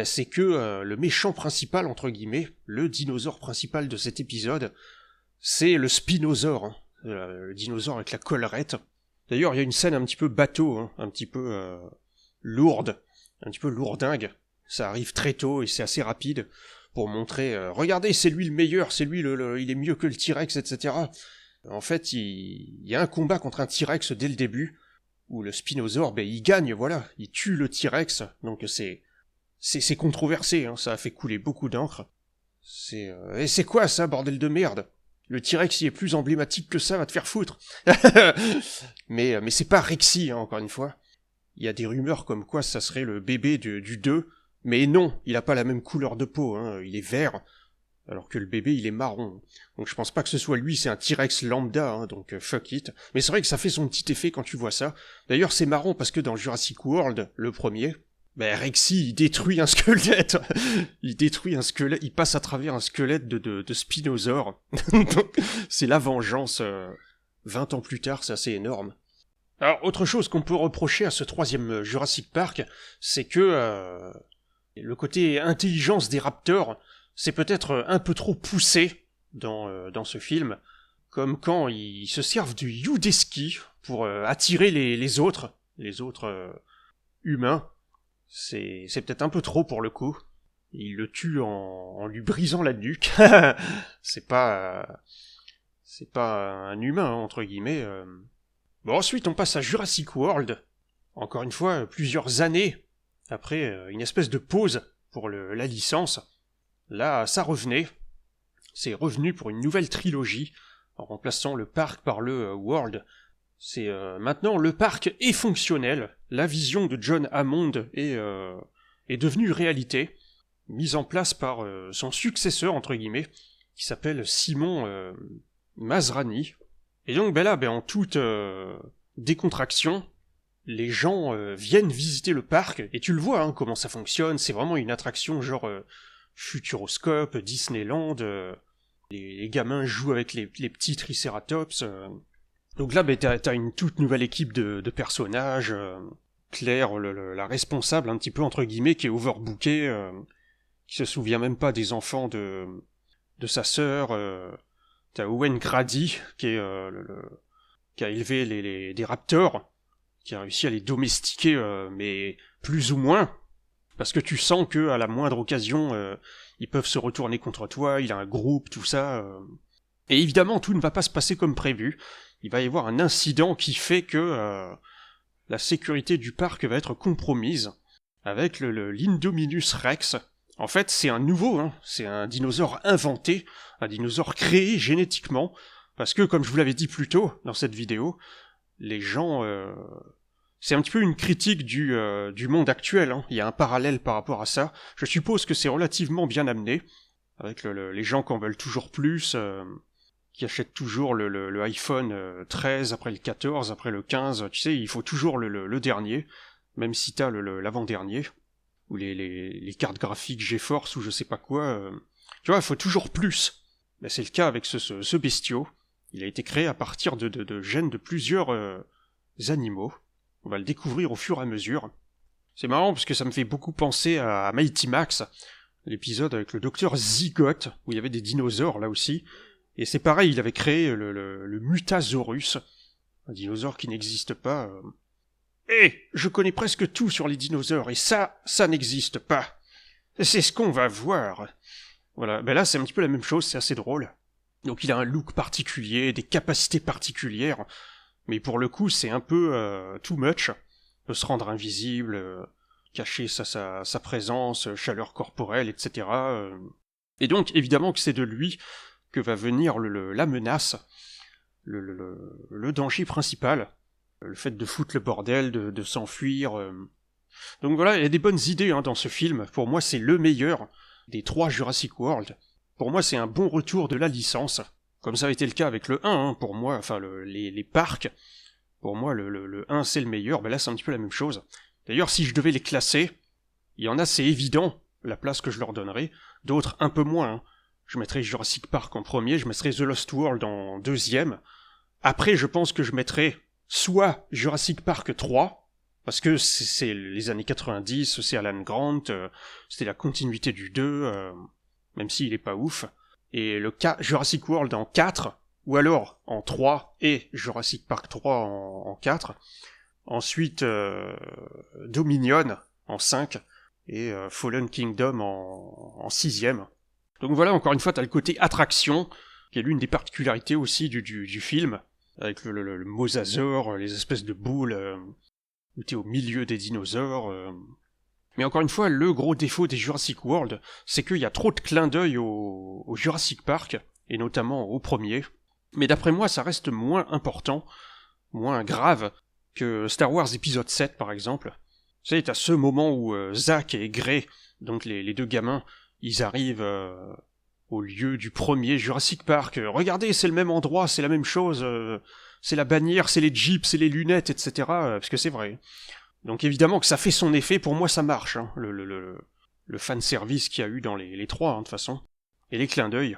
c'est que le méchant principal, entre guillemets, le dinosaure principal de cet épisode, c'est le Spinosaure, hein, le dinosaure avec la collerette. D'ailleurs, il y a une scène un petit peu bateau, hein, un petit peu lourde, un petit peu lourdingue. Ça arrive très tôt et c'est assez rapide pour montrer regardez, c'est lui le meilleur, c'est lui il est mieux que le T-Rex, etc. En fait, il y a un combat contre un T-Rex dès le début où le Spinosaure, il gagne, voilà, il tue le T-Rex. Donc c'est controversé, hein, ça a fait couler beaucoup d'encre. Et c'est quoi ça, bordel de merde? Le T-Rex, il est plus emblématique que ça, va te faire foutre. mais c'est pas Rexy, hein, encore une fois. Il y a des rumeurs comme quoi ça serait le bébé du 2, mais non, il a pas la même couleur de peau, hein, il est vert, alors que le bébé il est marron. Donc je pense pas que ce soit lui, c'est un T-Rex lambda, hein, donc fuck it. Mais c'est vrai que ça fait son petit effet quand tu vois ça. D'ailleurs c'est marrant parce que dans Jurassic World, le premier, Rexy il détruit un squelette. Il passe à travers un squelette de Spinosaure. Donc c'est la vengeance 20 ans plus tard, c'est assez énorme. Alors, autre chose qu'on peut reprocher à ce troisième Jurassic Park, c'est que le côté intelligence des raptors, c'est peut-être un peu trop poussé dans ce film, comme quand ils se servent du Yudeski pour attirer les autres humains. C'est peut-être un peu trop pour le coup. Ils le tuent en lui brisant la nuque. C'est pas un humain, entre guillemets. Bon, ensuite, on passe à Jurassic World. Encore une fois, plusieurs années après une espèce de pause pour la licence. Là, ça revenait. C'est revenu pour une nouvelle trilogie, en remplaçant le parc par le World. C'est maintenant le parc est fonctionnel. La vision de John Hammond est devenue réalité, mise en place par son successeur, entre guillemets, qui s'appelle Simon Masrani. Et donc là, en toute décontraction, les gens viennent visiter le parc, et tu le vois hein, comment ça fonctionne, c'est vraiment une attraction genre Futuroscope, Disneyland, les gamins jouent avec les petits Triceratops. Donc là, t'as une toute nouvelle équipe de personnages, Claire, la responsable un petit peu entre guillemets, qui est overbookée, qui se souvient même pas des enfants de sa sœur. T'as Owen Grady, qui est qui a élevé des raptors, qui a réussi à les domestiquer, mais plus ou moins, parce que tu sens que à la moindre occasion, ils peuvent se retourner contre toi, il a un groupe, tout ça. Et évidemment, tout ne va pas se passer comme prévu. Il va y avoir un incident qui fait que la sécurité du parc va être compromise avec l'Indominus Rex. En fait, c'est un nouveau, c'est un dinosaure inventé, un dinosaure créé génétiquement, parce que, comme je vous l'avais dit plus tôt dans cette vidéo, les gens... c'est un petit peu une critique du monde actuel, il y a un parallèle par rapport à ça. Je suppose que c'est relativement bien amené, avec les gens qui en veulent toujours plus, qui achètent toujours le iPhone 13, après le 14, après le 15, tu sais, il faut toujours le dernier, même si t'as l'avant-dernier, ou les cartes graphiques GeForce, ou je sais pas quoi, tu vois, il faut toujours plus. Ben, c'est le cas avec ce bestiau. Il a été créé à partir de gènes de plusieurs animaux. On va le découvrir au fur et à mesure. C'est marrant parce que ça me fait beaucoup penser à Mighty Max, l'épisode avec le docteur Zygote, où il y avait des dinosaures là aussi. Et c'est pareil, il avait créé le Mutasaurus, un dinosaure qui n'existe pas. Je connais presque tout sur les dinosaures, et ça n'existe pas. C'est ce qu'on va voir. Voilà, ben là c'est un petit peu la même chose, c'est assez drôle. Donc il a un look particulier, des capacités particulières, mais pour le coup c'est un peu too much. Il peut se rendre invisible, cacher sa présence, chaleur corporelle, etc. Et donc évidemment que c'est de lui que va venir la menace, le danger principal, le fait de foutre le bordel, de s'enfuir. Donc voilà, il y a des bonnes idées dans ce film. Pour moi c'est le meilleur des 3 Jurassic World. Pour moi, c'est un bon retour de la licence, comme ça a été le cas avec le 1, pour moi, enfin, les parcs, pour moi, le 1, c'est le meilleur, ben là, c'est un petit peu la même chose. D'ailleurs, si je devais les classer, il y en a, c'est évident, la place que je leur donnerais, d'autres, un peu moins. Je mettrais Jurassic Park en premier, je mettrais The Lost World en deuxième. Après, je pense que je mettrais soit Jurassic Park 3, parce que c'est les années 90, c'est Alan Grant, c'était la continuité du 2, même s'il est pas ouf, et le Jurassic World en 4, ou alors en 3, et Jurassic Park 3 en 4, ensuite Dominion en 5, et Fallen Kingdom en 6ème. Donc voilà, encore une fois, t'as le côté attraction, qui est l'une des particularités aussi du film, avec le mosasaure, les espèces de boules, où t'es au milieu des dinosaures... Mais encore une fois, le gros défaut des Jurassic World, c'est qu'il y a trop de clins d'œil au Jurassic Park, et notamment au premier. Mais d'après moi, ça reste moins important, moins grave, que Star Wars épisode 7 par exemple. Tu sais, t'as ce moment où Zach et Gray, donc les 2 gamins, ils arrivent au lieu du premier Jurassic Park. Regardez, c'est le même endroit, c'est la même chose, c'est la bannière, c'est les jeeps, c'est les lunettes, etc. Parce que c'est vrai. Donc évidemment que ça fait son effet, pour moi ça marche, le fanservice qu'il y a eu dans les 3, de toute façon, et les clins d'œil.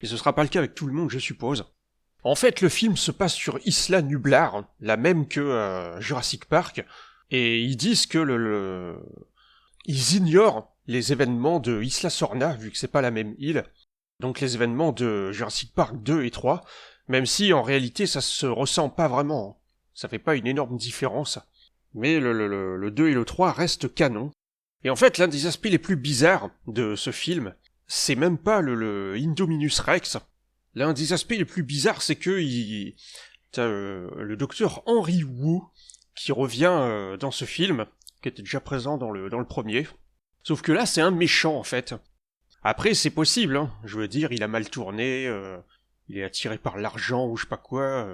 Et ce sera pas le cas avec tout le monde, je suppose. En fait, le film se passe sur Isla Nublar, la même que Jurassic Park, et ils disent que ils ignorent les événements de Isla Sorna, vu que c'est pas la même île, donc les événements de Jurassic Park 2 et 3, même si en réalité ça se ressent pas vraiment, ça fait pas une énorme différence. Mais le 2 et le 3 restent canons. Et en fait, l'un des aspects les plus bizarres de ce film, c'est même pas le Indominus Rex. L'un des aspects les plus bizarres, c'est que t'as le docteur Henry Wu qui revient dans ce film, qui était déjà présent dans le premier. Sauf que là, c'est un méchant, en fait. Après, c'est possible, je veux dire, il a mal tourné, il est attiré par l'argent ou je sais pas quoi...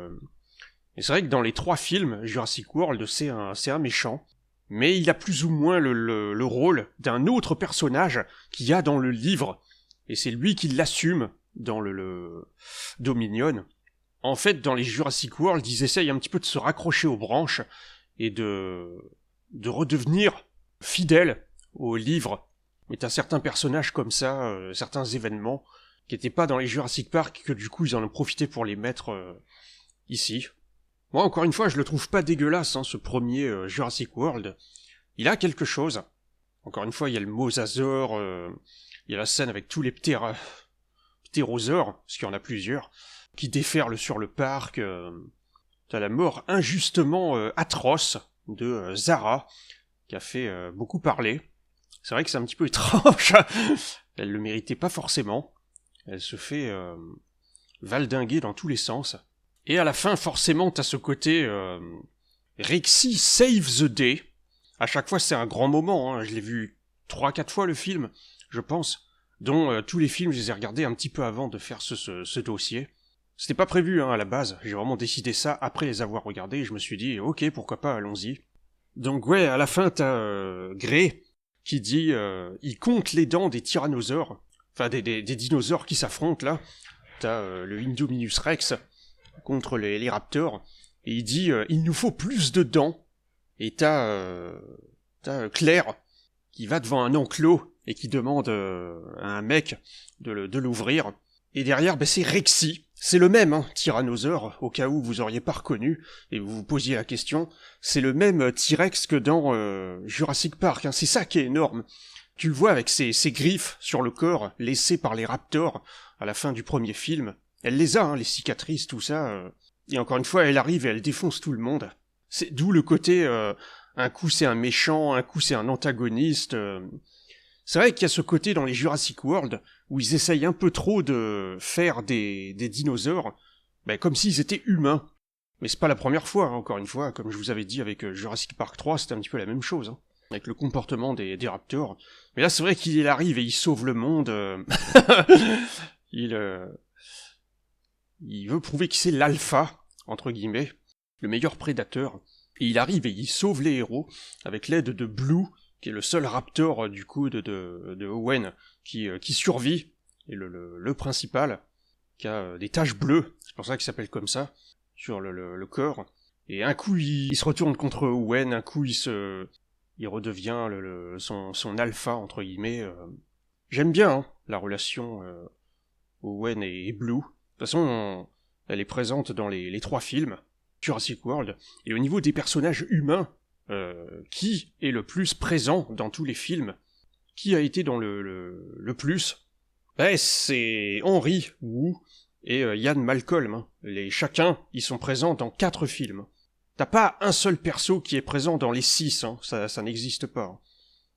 Et c'est vrai que dans les 3 films, Jurassic World, c'est un méchant, mais il a plus ou moins le rôle d'un autre personnage qu'il y a dans le livre, et c'est lui qui l'assume dans le Dominion. En fait, dans les Jurassic World, ils essayent un petit peu de se raccrocher aux branches, et de redevenir fidèles au livre. Mais t'as certains personnages comme ça, certains événements, qui étaient pas dans les Jurassic Park, que du coup ils en ont profité pour les mettre ici. Moi, encore une fois, je le trouve pas dégueulasse, ce premier Jurassic World. Il a quelque chose. Encore une fois, il y a le mosasaure, il y a la scène avec tous les ptérosaures, parce qu'il y en a plusieurs, qui déferlent sur le parc. T'as la mort injustement atroce de Zara, qui a fait beaucoup parler. C'est vrai que c'est un petit peu étrange. Elle le méritait pas forcément. Elle se fait valdinguer dans tous les sens. Et à la fin, forcément, t'as ce côté Rexy Save the Day. À chaque fois, c'est un grand moment. Hein. Je l'ai vu 3-4 fois le film, je pense. Dont tous les films, je les ai regardés un petit peu avant de faire ce dossier. C'était pas prévu à la base. J'ai vraiment décidé ça après les avoir regardés. Et je me suis dit, ok, pourquoi pas, allons-y. Donc ouais, à la fin, t'as Grey qui dit, il compte les dents des tyrannosaures. Enfin, des dinosaures qui s'affrontent, là. T'as le Indominus Rex contre les raptors. Et il dit, il nous faut plus de dents. Et t'as Claire qui va devant un enclos et qui demande à un mec de l'ouvrir. Et derrière, c'est Rexy. C'est le même tyrannosaure, au cas où vous auriez pas reconnu, et vous vous posiez la question. C'est le même T-Rex que dans Jurassic Park. C'est ça qui est énorme. Tu le vois avec ses griffes sur le corps, laissées par les raptors à la fin du premier film. Elle les a, les cicatrices, tout ça. Et encore une fois, elle arrive et elle défonce tout le monde. C'est d'où le côté, un coup c'est un méchant, un coup c'est un antagoniste. C'est vrai qu'il y a ce côté dans les Jurassic World où ils essayent un peu trop de faire des dinosaures comme s'ils étaient humains. Mais c'est pas la première fois, encore une fois, comme je vous avais dit avec Jurassic Park 3, c'était un petit peu la même chose, avec le comportement des raptors. Mais là, c'est vrai qu'il arrive et il sauve le monde. Il veut prouver que c'est l'alpha, entre guillemets, le meilleur prédateur. Et il arrive et il sauve les héros avec l'aide de Blue, qui est le seul raptor du coup de Owen qui survit, et le principal, qui a des taches bleues, c'est pour ça qu'il s'appelle comme ça, sur le corps. Et un coup il se retourne contre Owen, un coup il redevient son alpha, entre guillemets. J'aime bien la relation Owen et Blue. De toute façon, elle est présente dans les 3 films, Jurassic World. Et au niveau des personnages humains, qui est le plus présent dans tous les films, qui a été dans le plus, c'est Henry Wu et Ian Malcolm. Chacun, ils sont présents dans 4 films. T'as pas un seul perso qui est présent dans les 6, ça n'existe pas.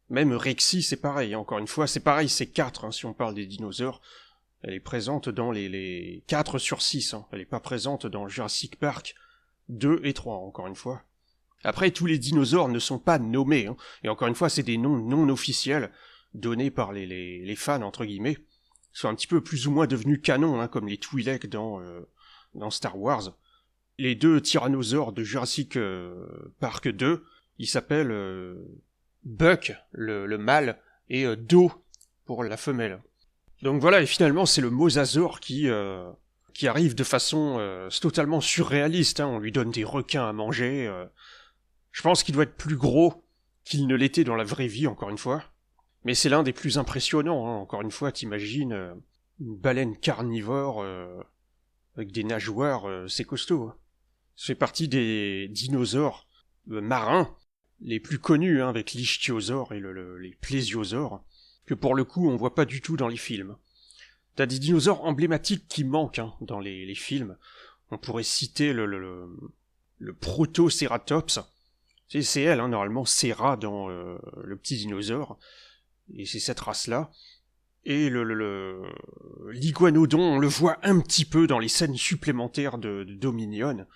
Même Rexy, c'est pareil, encore une fois, c'est pareil, c'est 4, si on parle des dinosaures. Elle est présente dans les 4 sur 6, elle est pas présente dans Jurassic Park 2 et 3, encore une fois. Après, tous les dinosaures ne sont pas nommés, et encore une fois, c'est des noms non officiels, donnés par les fans, entre guillemets, qui sont un petit peu plus ou moins devenus canon, comme les Twi'lek dans Star Wars. Les 2 tyrannosaures de Jurassic Park 2, ils s'appellent Buck, le mâle, et Do, pour la femelle. Donc voilà, et finalement, c'est le mosasaure qui arrive de façon totalement surréaliste, on lui donne des requins à manger. Je pense qu'il doit être plus gros qu'il ne l'était dans la vraie vie, encore une fois. Mais c'est l'un des plus impressionnants, encore une fois, t'imagines une baleine carnivore avec des nageoires, c'est costaud. Ça fait partie des dinosaures marins les plus connus, avec l'ichthyosaure et les plésiosaures, que pour le coup on voit pas du tout dans les films. T'as des dinosaures emblématiques qui manquent dans les films. On pourrait citer le Protoceratops. C'est elle, normalement, Cera dans le petit dinosaure. Et c'est cette race-là. Et l'iguanodon, on le voit un petit peu dans les scènes supplémentaires de Dominion.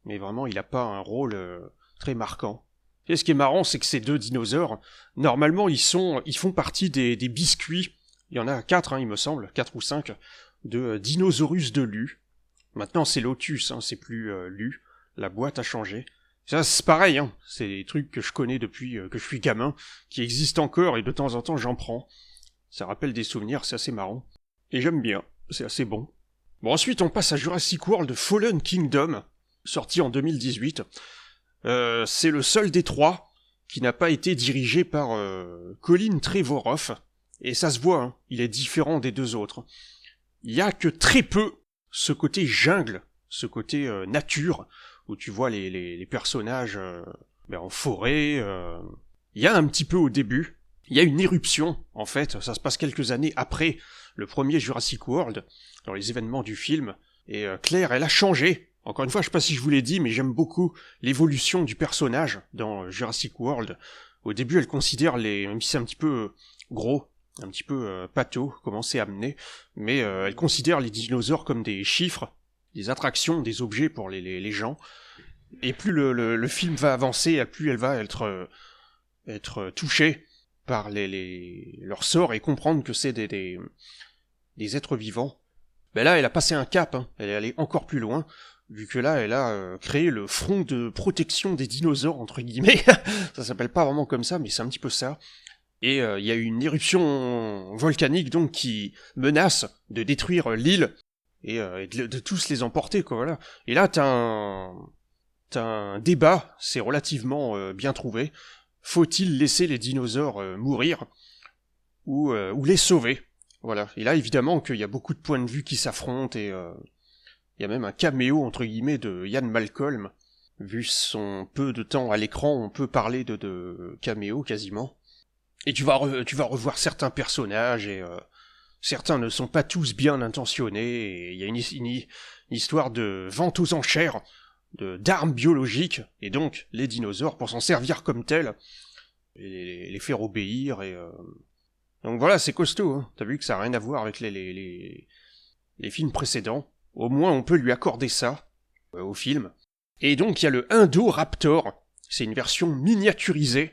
Mais vraiment, il n'a pas un rôle très marquant. Et ce qui est marrant, c'est que ces 2 dinosaures, normalement, ils font partie des biscuits. Il y en a 4, il me semble, 4 ou 5, de Dinosaurus de Lu. Maintenant, c'est Lotus, c'est plus Lu. La boîte a changé. Ça, c'est pareil, c'est des trucs que je connais depuis que je suis gamin, qui existent encore, et de temps en temps, j'en prends. Ça rappelle des souvenirs, c'est assez marrant. Et j'aime bien, c'est assez bon. Bon, ensuite, on passe à Jurassic World Fallen Kingdom, sorti en 2018. C'est le seul des 3 qui n'a pas été dirigé par Colin Trevorrow, et ça se voit, il est différent des 2 autres. Il y a que très peu ce côté jungle, ce côté nature, où tu vois les personnages en forêt. Il y a un petit peu au début. Il y a une éruption, en fait, ça se passe quelques années après le premier Jurassic World, dans les événements du film, et Claire, elle a changé. Encore une fois, je sais pas si je vous l'ai dit, mais j'aime beaucoup l'évolution du personnage dans Jurassic World. Au début, elle considère même si c'est un petit peu gros, un petit peu pâteau, comment c'est amené, mais elle considère les dinosaures comme des chiffres, des attractions, des objets pour les gens. Et plus le film va avancer, plus elle va être touchée par leur sort et comprendre que c'est des êtres vivants. Ben là, elle a passé un cap, hein. Elle est allée encore plus loin, vu que là, elle a créé le front de protection des dinosaures, entre guillemets. Ça s'appelle pas vraiment comme ça, mais c'est un petit peu ça. Et il y a eu une éruption volcanique, donc, qui menace de détruire l'île, et de tous les emporter, quoi, voilà. Et là, t'as un débat, c'est relativement bien trouvé. Faut-il laisser les dinosaures mourir, ou les sauver? Voilà. Et là, évidemment, qu'il y a beaucoup de points de vue qui s'affrontent, et il y a même un caméo, entre guillemets, de Ian Malcolm. Vu son peu de temps à l'écran, on peut parler de caméo, quasiment. Et tu vas revoir certains personnages, et certains ne sont pas tous bien intentionnés, et il y a une histoire de vente aux enchères, d'armes biologiques, et donc les dinosaures, pour s'en servir comme tels, et les faire obéir, et... Donc voilà, c'est costaud, hein. T'as vu que ça n'a rien à voir avec les films précédents. Au moins, on peut lui accorder ça, au film. Et donc, il y a le Indoraptor. C'est une version miniaturisée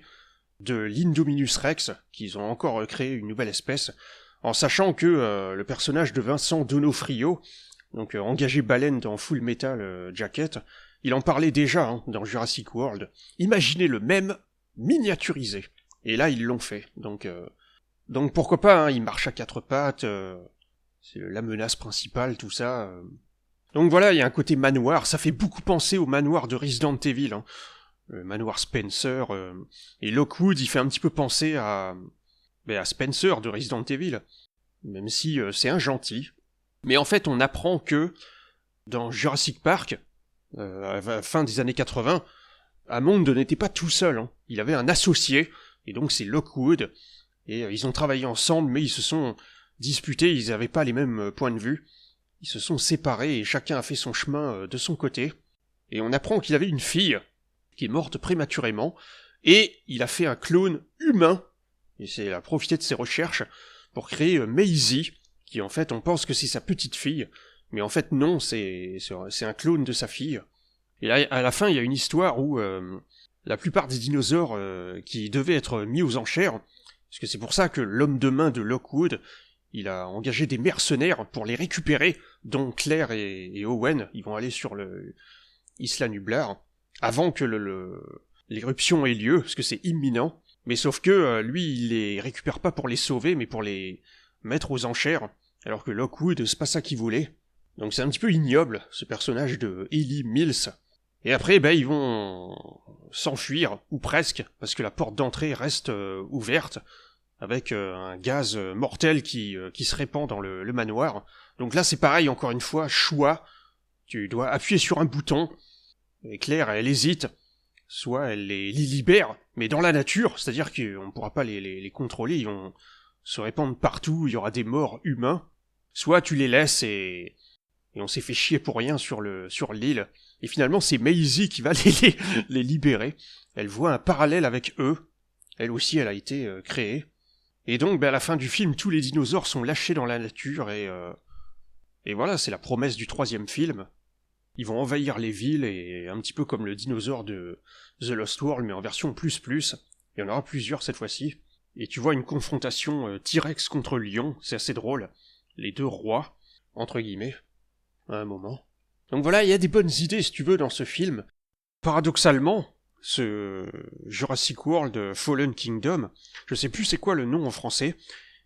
de l'Indominus Rex, qu'ils ont encore créé une nouvelle espèce, en sachant que le personnage de Vincent D'Onofrio, donc engagé baleine dans Full Metal Jacket, il en parlait déjà, hein, dans Jurassic World. Imaginez le même miniaturisé. Et là, ils l'ont fait. Donc pourquoi pas, hein, il marche à quatre pattes, c'est la menace principale, tout ça. Donc voilà, il y a un côté manoir, ça fait beaucoup penser au manoir de Resident Evil, hein. Le manoir Spencer, et Lockwood, il fait un petit peu penser à Spencer de Resident Evil, même si c'est un gentil. Mais en fait, on apprend que dans Jurassic Park, à la fin des années 80, Hammond n'était pas tout seul, hein. Il avait un associé, et donc c'est Lockwood. Et ils ont travaillé ensemble, mais ils se sont disputés, ils n'avaient pas les mêmes points de vue. Ils se sont séparés et chacun a fait son chemin de son côté. Et on apprend qu'il avait une fille qui est morte prématurément, et il a fait un clone humain, et il a profité de ses recherches pour créer Maisie, qui en fait on pense que c'est sa petite fille, mais en fait non, c'est un clone de sa fille. Et là, à la fin, il y a une histoire où la plupart des dinosaures qui devaient être mis aux enchères, parce que c'est pour ça que l'homme de main de Lockwood, il a engagé des mercenaires pour les récupérer, dont Claire et Owen, ils vont aller sur le Isla Nublar, avant que l'éruption ait lieu, parce que c'est imminent, mais sauf que lui, il les récupère pas pour les sauver, mais pour les mettre aux enchères, alors que Lockwood, c'est pas ça qu'il voulait. Donc c'est un petit peu ignoble, ce personnage de Ellie Mills. Et après, ils vont s'enfuir, ou presque, parce que la porte d'entrée reste ouverte, avec un gaz mortel qui se répand dans le manoir. Donc là, c'est pareil, encore une fois, choix. Tu dois appuyer sur un bouton, et Claire, elle hésite. Soit elle les libère, mais dans la nature, c'est-à-dire qu'on ne pourra pas les contrôler, ils vont se répandre partout, il y aura des morts humains. Soit tu les laisses et on s'est fait chier pour rien sur l'île. Et finalement, c'est Maisie qui va les libérer. Elle voit un parallèle avec eux. Elle aussi, elle a été créée. Et donc, à la fin du film, tous les dinosaures sont lâchés dans la nature. Et voilà, c'est la promesse du 3e film. Ils vont envahir les villes, et un petit peu comme le dinosaure de The Lost World, mais en version plus. Il y en aura plusieurs cette fois-ci. Et tu vois une confrontation T-Rex contre lion, c'est assez drôle. Les deux rois, entre guillemets, à un moment. Donc voilà, il y a des bonnes idées, si tu veux, dans ce film. Paradoxalement, ce Jurassic World Fallen Kingdom, je sais plus c'est quoi le nom en français,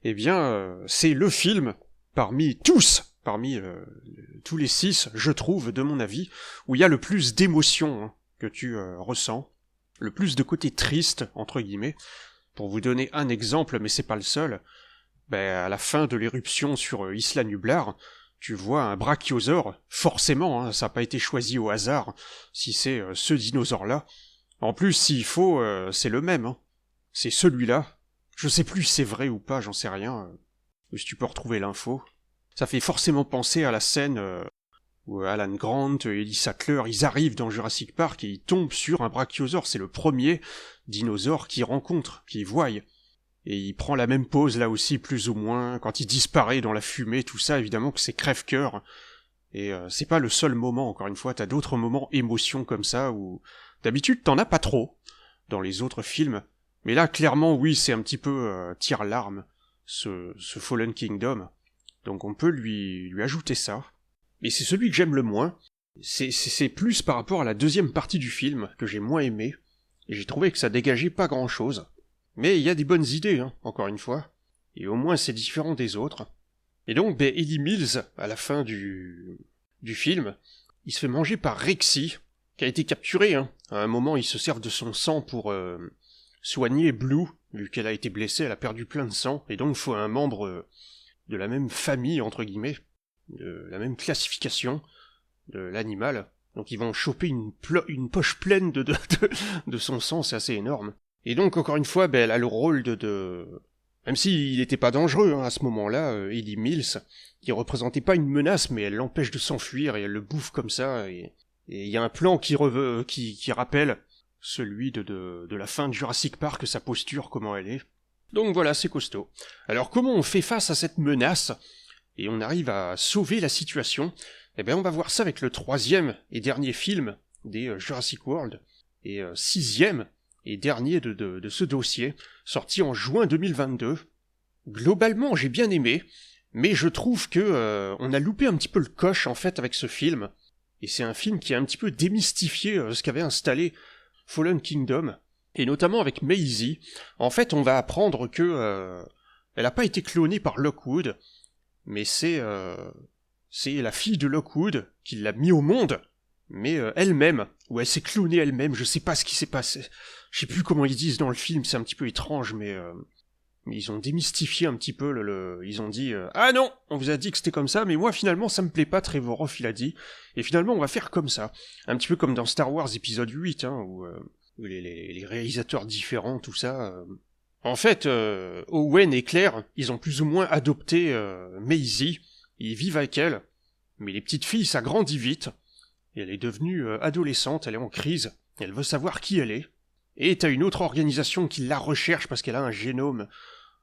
c'est le film, parmi tous les 6, je trouve, de mon avis, où il y a le plus d'émotions, hein, que tu ressens, le plus de côté triste, entre guillemets. Pour vous donner un exemple, mais c'est pas le seul, à la fin de l'éruption sur Isla Nublar, tu vois un brachiosaure, forcément, hein, ça n'a pas été choisi au hasard, si c'est ce dinosaure-là. En plus, s'il faut, c'est le même, hein. C'est celui-là, Je sais plus si c'est vrai ou pas, j'en sais rien. Si tu peux retrouver l'info. Ça fait forcément penser à la scène où Alan Grant et Ellie Sattler, ils arrivent dans Jurassic Park et ils tombent sur un brachiosaure. C'est le premier dinosaure qu'ils rencontrent, qu'ils voient. Et il prend la même pose là aussi, plus ou moins, quand il disparaît dans la fumée, tout ça, évidemment que c'est crève-cœur. Et c'est pas le seul moment, encore une fois, t'as d'autres moments émotions comme ça, où d'habitude t'en as pas trop dans les autres films. Mais là, clairement, oui, c'est un petit peu tire-larme, ce Fallen Kingdom. Donc on peut lui ajouter ça. Et c'est celui que j'aime le moins. C'est plus par rapport à la deuxième partie du film, que j'ai moins aimé. Et j'ai trouvé que ça dégageait pas grand-chose. Mais il y a des bonnes idées, hein, encore une fois. Et au moins c'est différent des autres. Et donc, Ellie Mills, à la fin du film, il se fait manger par Rexy, qui a été capturé, hein. À un moment, ils se servent de son sang pour soigner Blue, vu qu'elle a été blessée, elle a perdu plein de sang, et donc il faut un membre de la même famille, entre guillemets, de la même classification de l'animal. Donc ils vont choper une poche pleine de son sang, c'est assez énorme. Et donc, encore une fois, elle a le rôle même s'il n'était pas dangereux hein, à ce moment-là, Ellie Mills, qui représentait pas une menace, mais elle l'empêche de s'enfuir, et elle le bouffe comme ça, et il y a un plan qui rappelle celui de la fin de Jurassic Park, sa posture, comment elle est. Donc voilà, c'est costaud. Alors comment on fait face à cette menace, et on arrive à sauver la situation? Eh bien on va voir ça avec le 3e et dernier film des Jurassic World, et 6e et dernier de ce dossier, sorti en juin 2022. Globalement, j'ai bien aimé, mais je trouve que on a loupé un petit peu le coche en fait avec ce film, et c'est un film qui a un petit peu démystifié ce qu'avait installé Fallen Kingdom, et notamment avec Maisie. En fait, on va apprendre que elle n'a pas été clonée par Lockwood, mais c'est la fille de Lockwood qui l'a mis au monde, mais elle-même, ou elle s'est clonée elle-même, je sais pas ce qui s'est passé. Je sais plus comment ils disent dans le film, c'est un petit peu étrange, mais ils ont démystifié un petit peu ils ont dit ah non, on vous a dit que c'était comme ça, mais moi finalement ça me plaît pas, Trevorrow il a dit, et finalement on va faire comme ça. Un petit peu comme dans Star Wars épisode 8, hein, où les réalisateurs différents, tout ça. En fait, Owen et Claire, ils ont plus ou moins adopté Maisie, ils vivent avec elle, mais les petites filles, ça grandit vite, et elle est devenue adolescente, elle est en crise, elle veut savoir qui elle est. Et t'as une autre organisation qui la recherche parce qu'elle a un génome,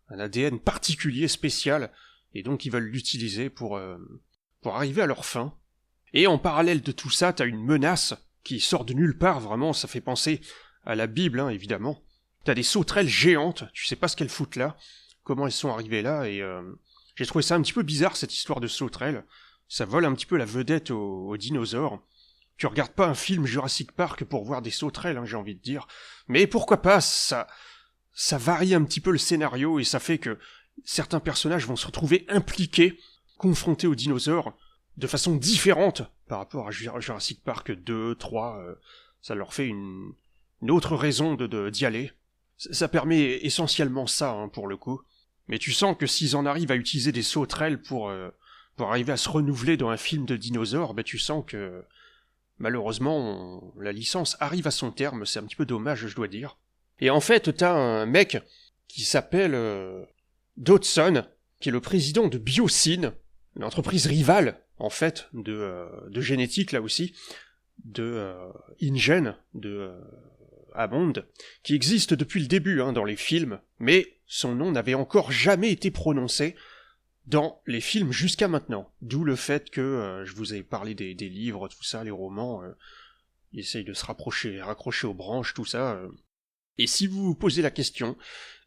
un ADN particulier, spécial, et donc ils veulent l'utiliser pour arriver à leur fin. Et en parallèle de tout ça, t'as une menace qui sort de nulle part, vraiment, ça fait penser à la Bible, hein, évidemment. T'as des sauterelles géantes, tu sais pas ce qu'elles foutent là, comment elles sont arrivées là, et j'ai trouvé ça un petit peu bizarre, cette histoire de sauterelles. Ça vole un petit peu la vedette aux dinosaures. Tu regardes pas un film Jurassic Park pour voir des sauterelles, hein, j'ai envie de dire. Mais pourquoi pas, ça varie un petit peu le scénario et ça fait que certains personnages vont se retrouver impliqués, confrontés aux dinosaures, de façon différente par rapport à Jurassic Park 2, 3. Ça leur fait une autre raison d'y aller. Ça permet essentiellement ça, hein, pour le coup. Mais tu sens que s'ils en arrivent à utiliser des sauterelles pour arriver à se renouveler dans un film de dinosaures, tu sens que malheureusement, la licence arrive à son terme, c'est un petit peu dommage, je dois dire. Et en fait, t'as un mec qui s'appelle Dodson, qui est le président de Biosyn, une entreprise rivale, en fait, de génétique, là aussi, de InGen, de Hammond, qui existe depuis le début, hein, dans les films, mais son nom n'avait encore jamais été prononcé dans les films jusqu'à maintenant. D'où le fait que je vous ai parlé des livres, tout ça, les romans, ils essayent de se raccrocher aux branches, tout ça. Et si vous vous posez la question,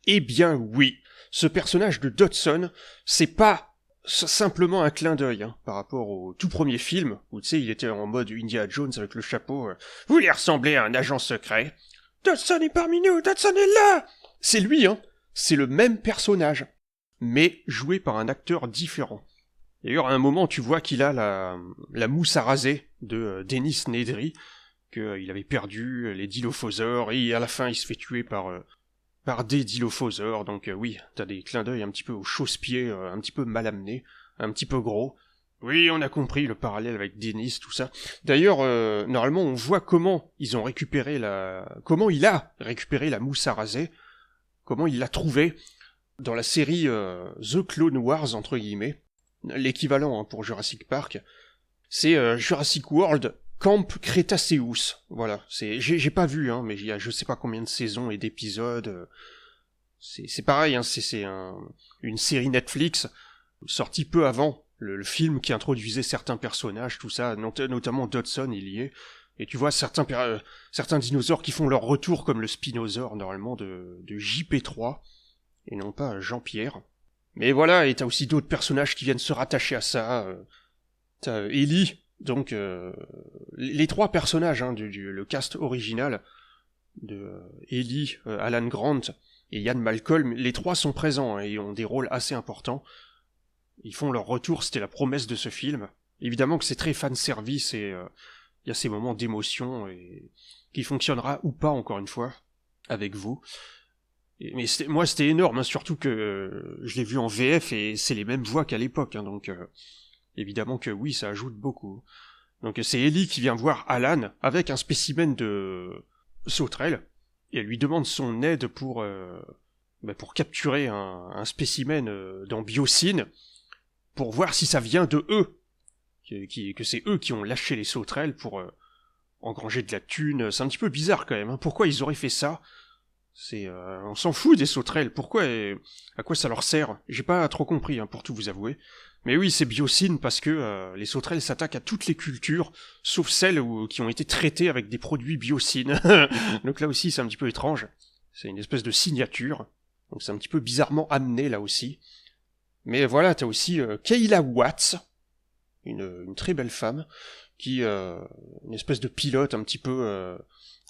eh bien oui, ce personnage de Dodson, c'est pas simplement un clin d'œil, hein, par rapport au tout premier film, où tu sais, il était en mode Indiana Jones avec le chapeau, vous lui ressemblez à un agent secret. Dodson est parmi nous, Dodson est là! C'est lui, hein, c'est le même personnage, mais joué par un acteur différent. D'ailleurs, à un moment, tu vois qu'il a la mousse à raser de Dennis Nedry, qu'il avait perdu les dilophosaures, et à la fin, il se fait tuer par des dilophosaures, donc oui, t'as des clins d'œil un petit peu aux chausse-pieds, un petit peu mal amenés, un petit peu gros. Oui, on a compris le parallèle avec Dennis, tout ça. D'ailleurs, normalement, on voit comment il a récupéré la mousse à raser, comment il l'a trouvé dans la série The Clone Wars, entre guillemets, l'équivalent pour Jurassic Park, c'est Jurassic World Camp Cretaceous. Voilà, j'ai pas vu, mais il y a je sais pas combien de saisons et d'épisodes. C'est pareil, c'est une série Netflix sortie peu avant le film qui introduisait certains personnages, tout ça, notamment Dodson, il y est. Et tu vois certains dinosaures qui font leur retour, comme le Spinosaure, normalement, de JP3, et non pas Jean-Pierre. Mais voilà, et t'as aussi d'autres personnages qui viennent se rattacher à ça. T'as Ellie, donc les trois personnages, le cast original, de Ellie, Alan Grant et Ian Malcolm, les trois sont présents et ont des rôles assez importants. Ils font leur retour, c'était la promesse de ce film. Évidemment que c'est très fanservice et il y a ces moments d'émotion et qui fonctionnera ou pas, encore une fois, avec vous. Mais moi c'était énorme, surtout que je l'ai vu en VF et c'est les mêmes voix qu'à l'époque, donc évidemment que oui, ça ajoute beaucoup. Donc c'est Ellie qui vient voir Alan avec un spécimen de sauterelle et elle lui demande son aide pour capturer un spécimen dans Biocine pour voir si ça vient de eux, que c'est eux qui ont lâché les sauterelles pour engranger de la thune. C'est un petit peu bizarre quand même, pourquoi ils auraient fait ça? On s'en fout des sauterelles, pourquoi et à quoi ça leur sert? J'ai pas trop compris, pour tout vous avouer. Mais oui, c'est Biocine parce que les sauterelles s'attaquent à toutes les cultures, sauf celles qui ont été traitées avec des produits Biocine. Donc là aussi, c'est un petit peu étrange. C'est une espèce de signature. Donc c'est un petit peu bizarrement amené là aussi. Mais voilà, t'as aussi Kayla Watts, une très belle femme, qui une espèce de pilote un petit peu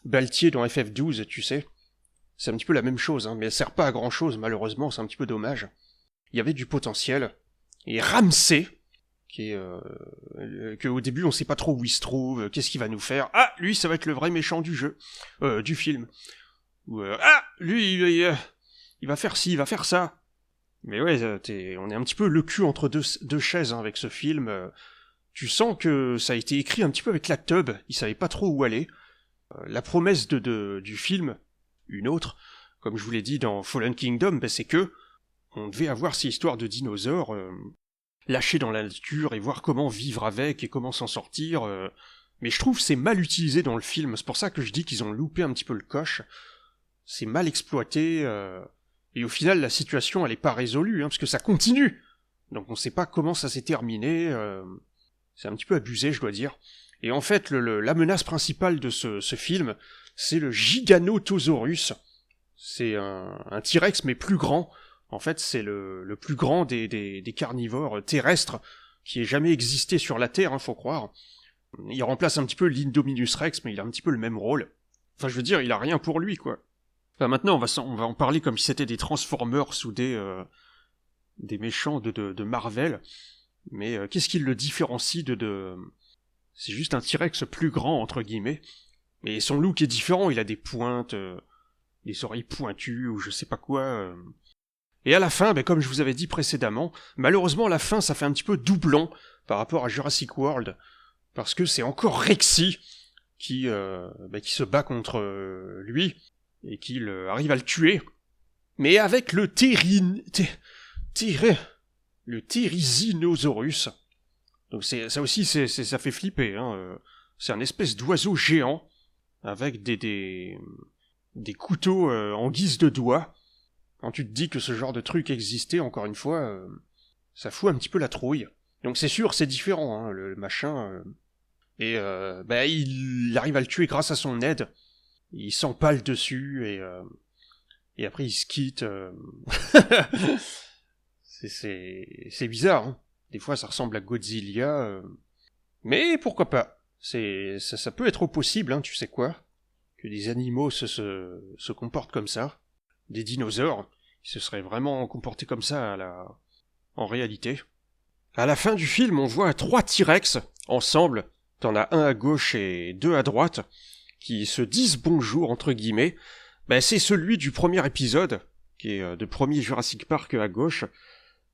Baltier dans FF12, tu sais. C'est un petit peu la même chose, mais elle sert pas à grand chose, malheureusement, c'est un petit peu dommage. Il y avait du potentiel. Et Ramsey, que au début on sait pas trop où il se trouve, qu'est-ce qu'il va nous faire. Ah, lui ça va être le vrai méchant du jeu, du film. Ou lui il va faire ci, il va faire ça. Mais ouais, on est un petit peu le cul entre deux chaises avec ce film. Tu sens que ça a été écrit un petit peu avec la teub, il savait pas trop où aller. La promesse du film, une autre, comme je vous l'ai dit dans Fallen Kingdom, c'est que on devait avoir ces histoires de dinosaures lâchés dans la nature et voir comment vivre avec et comment s'en sortir. Mais je trouve que c'est mal utilisé dans le film, c'est pour ça que je dis qu'ils ont loupé un petit peu le coche. C'est mal exploité, et au final la situation elle est pas résolue, parce que ça continue. Donc on sait pas comment ça s'est terminé, c'est un petit peu abusé je dois dire. Et en fait la menace principale de ce film, c'est le Giganotosaurus. C'est un T-Rex mais plus grand. En fait, c'est le plus grand des carnivores terrestres qui ait jamais existé sur la Terre, faut croire. Il remplace un petit peu l'Indominus Rex, mais il a un petit peu le même rôle. Enfin, je veux dire, il a rien pour lui, quoi. Enfin, maintenant, on va en parler comme si c'était des Transformers ou des méchants de Marvel. Mais qu'est-ce qui le différencie de... C'est juste un T-Rex plus grand, entre guillemets. Mais son look est différent, il a des pointes, des oreilles pointues, ou je sais pas quoi... Et à la fin, comme je vous avais dit précédemment, malheureusement à la fin ça fait un petit peu doublon par rapport à Jurassic World, parce que c'est encore Rexy qui se bat contre lui, et qu'il arrive à le tuer, mais avec le Therizinosaurus. Donc ça aussi ça fait flipper, c'est un espèce d'oiseau géant, avec des couteaux en guise de doigts. Quand tu te dis que ce genre de truc existait, encore une fois, ça fout un petit peu la trouille. Donc c'est sûr, c'est différent, le machin. Et il arrive à le tuer grâce à son aide. Il s'empale dessus, et après il se quitte. C'est bizarre, Des fois ça ressemble à Godzilla. Mais pourquoi pas. Ça peut être possible, tu sais quoi. Que des animaux se comportent comme ça. Des dinosaures, ils se seraient vraiment comportés comme ça en réalité. À la fin du film, on voit 3 T-Rex ensemble, t'en as un à gauche et 2 à droite, qui se disent bonjour entre guillemets. C'est celui du premier épisode, qui est de premier Jurassic Park à gauche,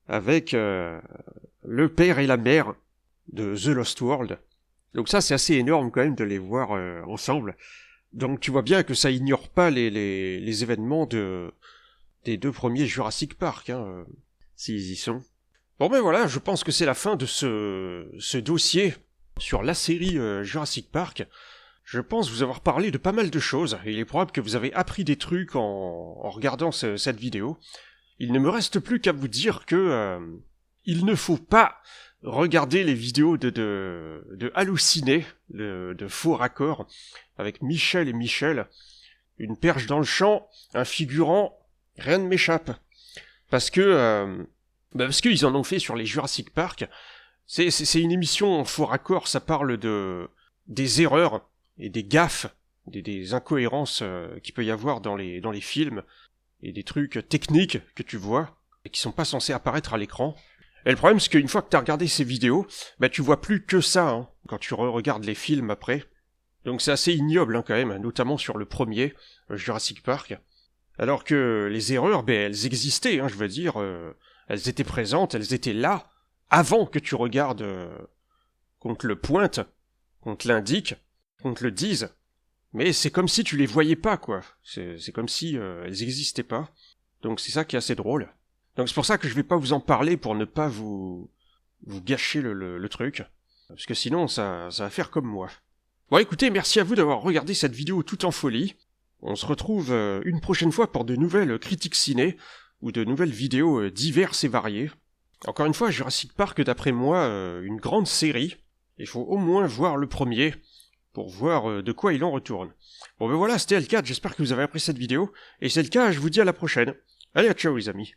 avec le père et la mère de The Lost World. Donc ça c'est assez énorme quand même de les voir ensemble. Donc tu vois bien que ça ignore pas les événements des des 2 premiers Jurassic Park, s'ils y sont. Bon ben voilà, je pense que c'est la fin de ce dossier sur la série Jurassic Park. Je pense vous avoir parlé de pas mal de choses, et il est probable que vous avez appris des trucs en regardant cette vidéo. Il ne me reste plus qu'à vous dire que il ne faut pas regarder les vidéos de Halluciné, de faux raccords, avec Michel et Michel. Une perche dans le champ, un figurant, rien ne m'échappe. Parce qu'ils en ont fait sur les Jurassic Park. C'est une émission en faux raccord, ça parle des erreurs et des gaffes, des incohérences qu'il peut y avoir dans les films, et des trucs techniques que tu vois, et qui sont pas censés apparaître à l'écran. Et le problème, c'est qu'une fois que t'as regardé ces vidéos, tu vois plus que ça, quand tu regardes les films après. Donc c'est assez ignoble, quand même, notamment sur le premier, Jurassic Park. Alors que les erreurs, elles existaient, je veux dire, elles étaient présentes, elles étaient là, avant que tu regardes, qu'on te le pointe, qu'on te l'indique, qu'on te le dise. Mais c'est comme si tu les voyais pas, quoi. C'est comme si elles existaient pas. Donc c'est ça qui est assez drôle. Donc c'est pour ça que je vais pas vous en parler pour ne pas vous gâcher le truc. Parce que sinon ça va faire comme moi. Bon écoutez, merci à vous d'avoir regardé cette vidéo tout en folie. On se retrouve une prochaine fois pour de nouvelles critiques ciné, ou de nouvelles vidéos diverses et variées. Encore une fois, Jurassic Park, d'après moi, une grande série. Il faut au moins voir le premier, pour voir de quoi il en retourne. Bon ben voilà, c'était L4, j'espère que vous avez apprécié cette vidéo, et si c'est le cas, je vous dis à la prochaine. Allez, ciao les amis.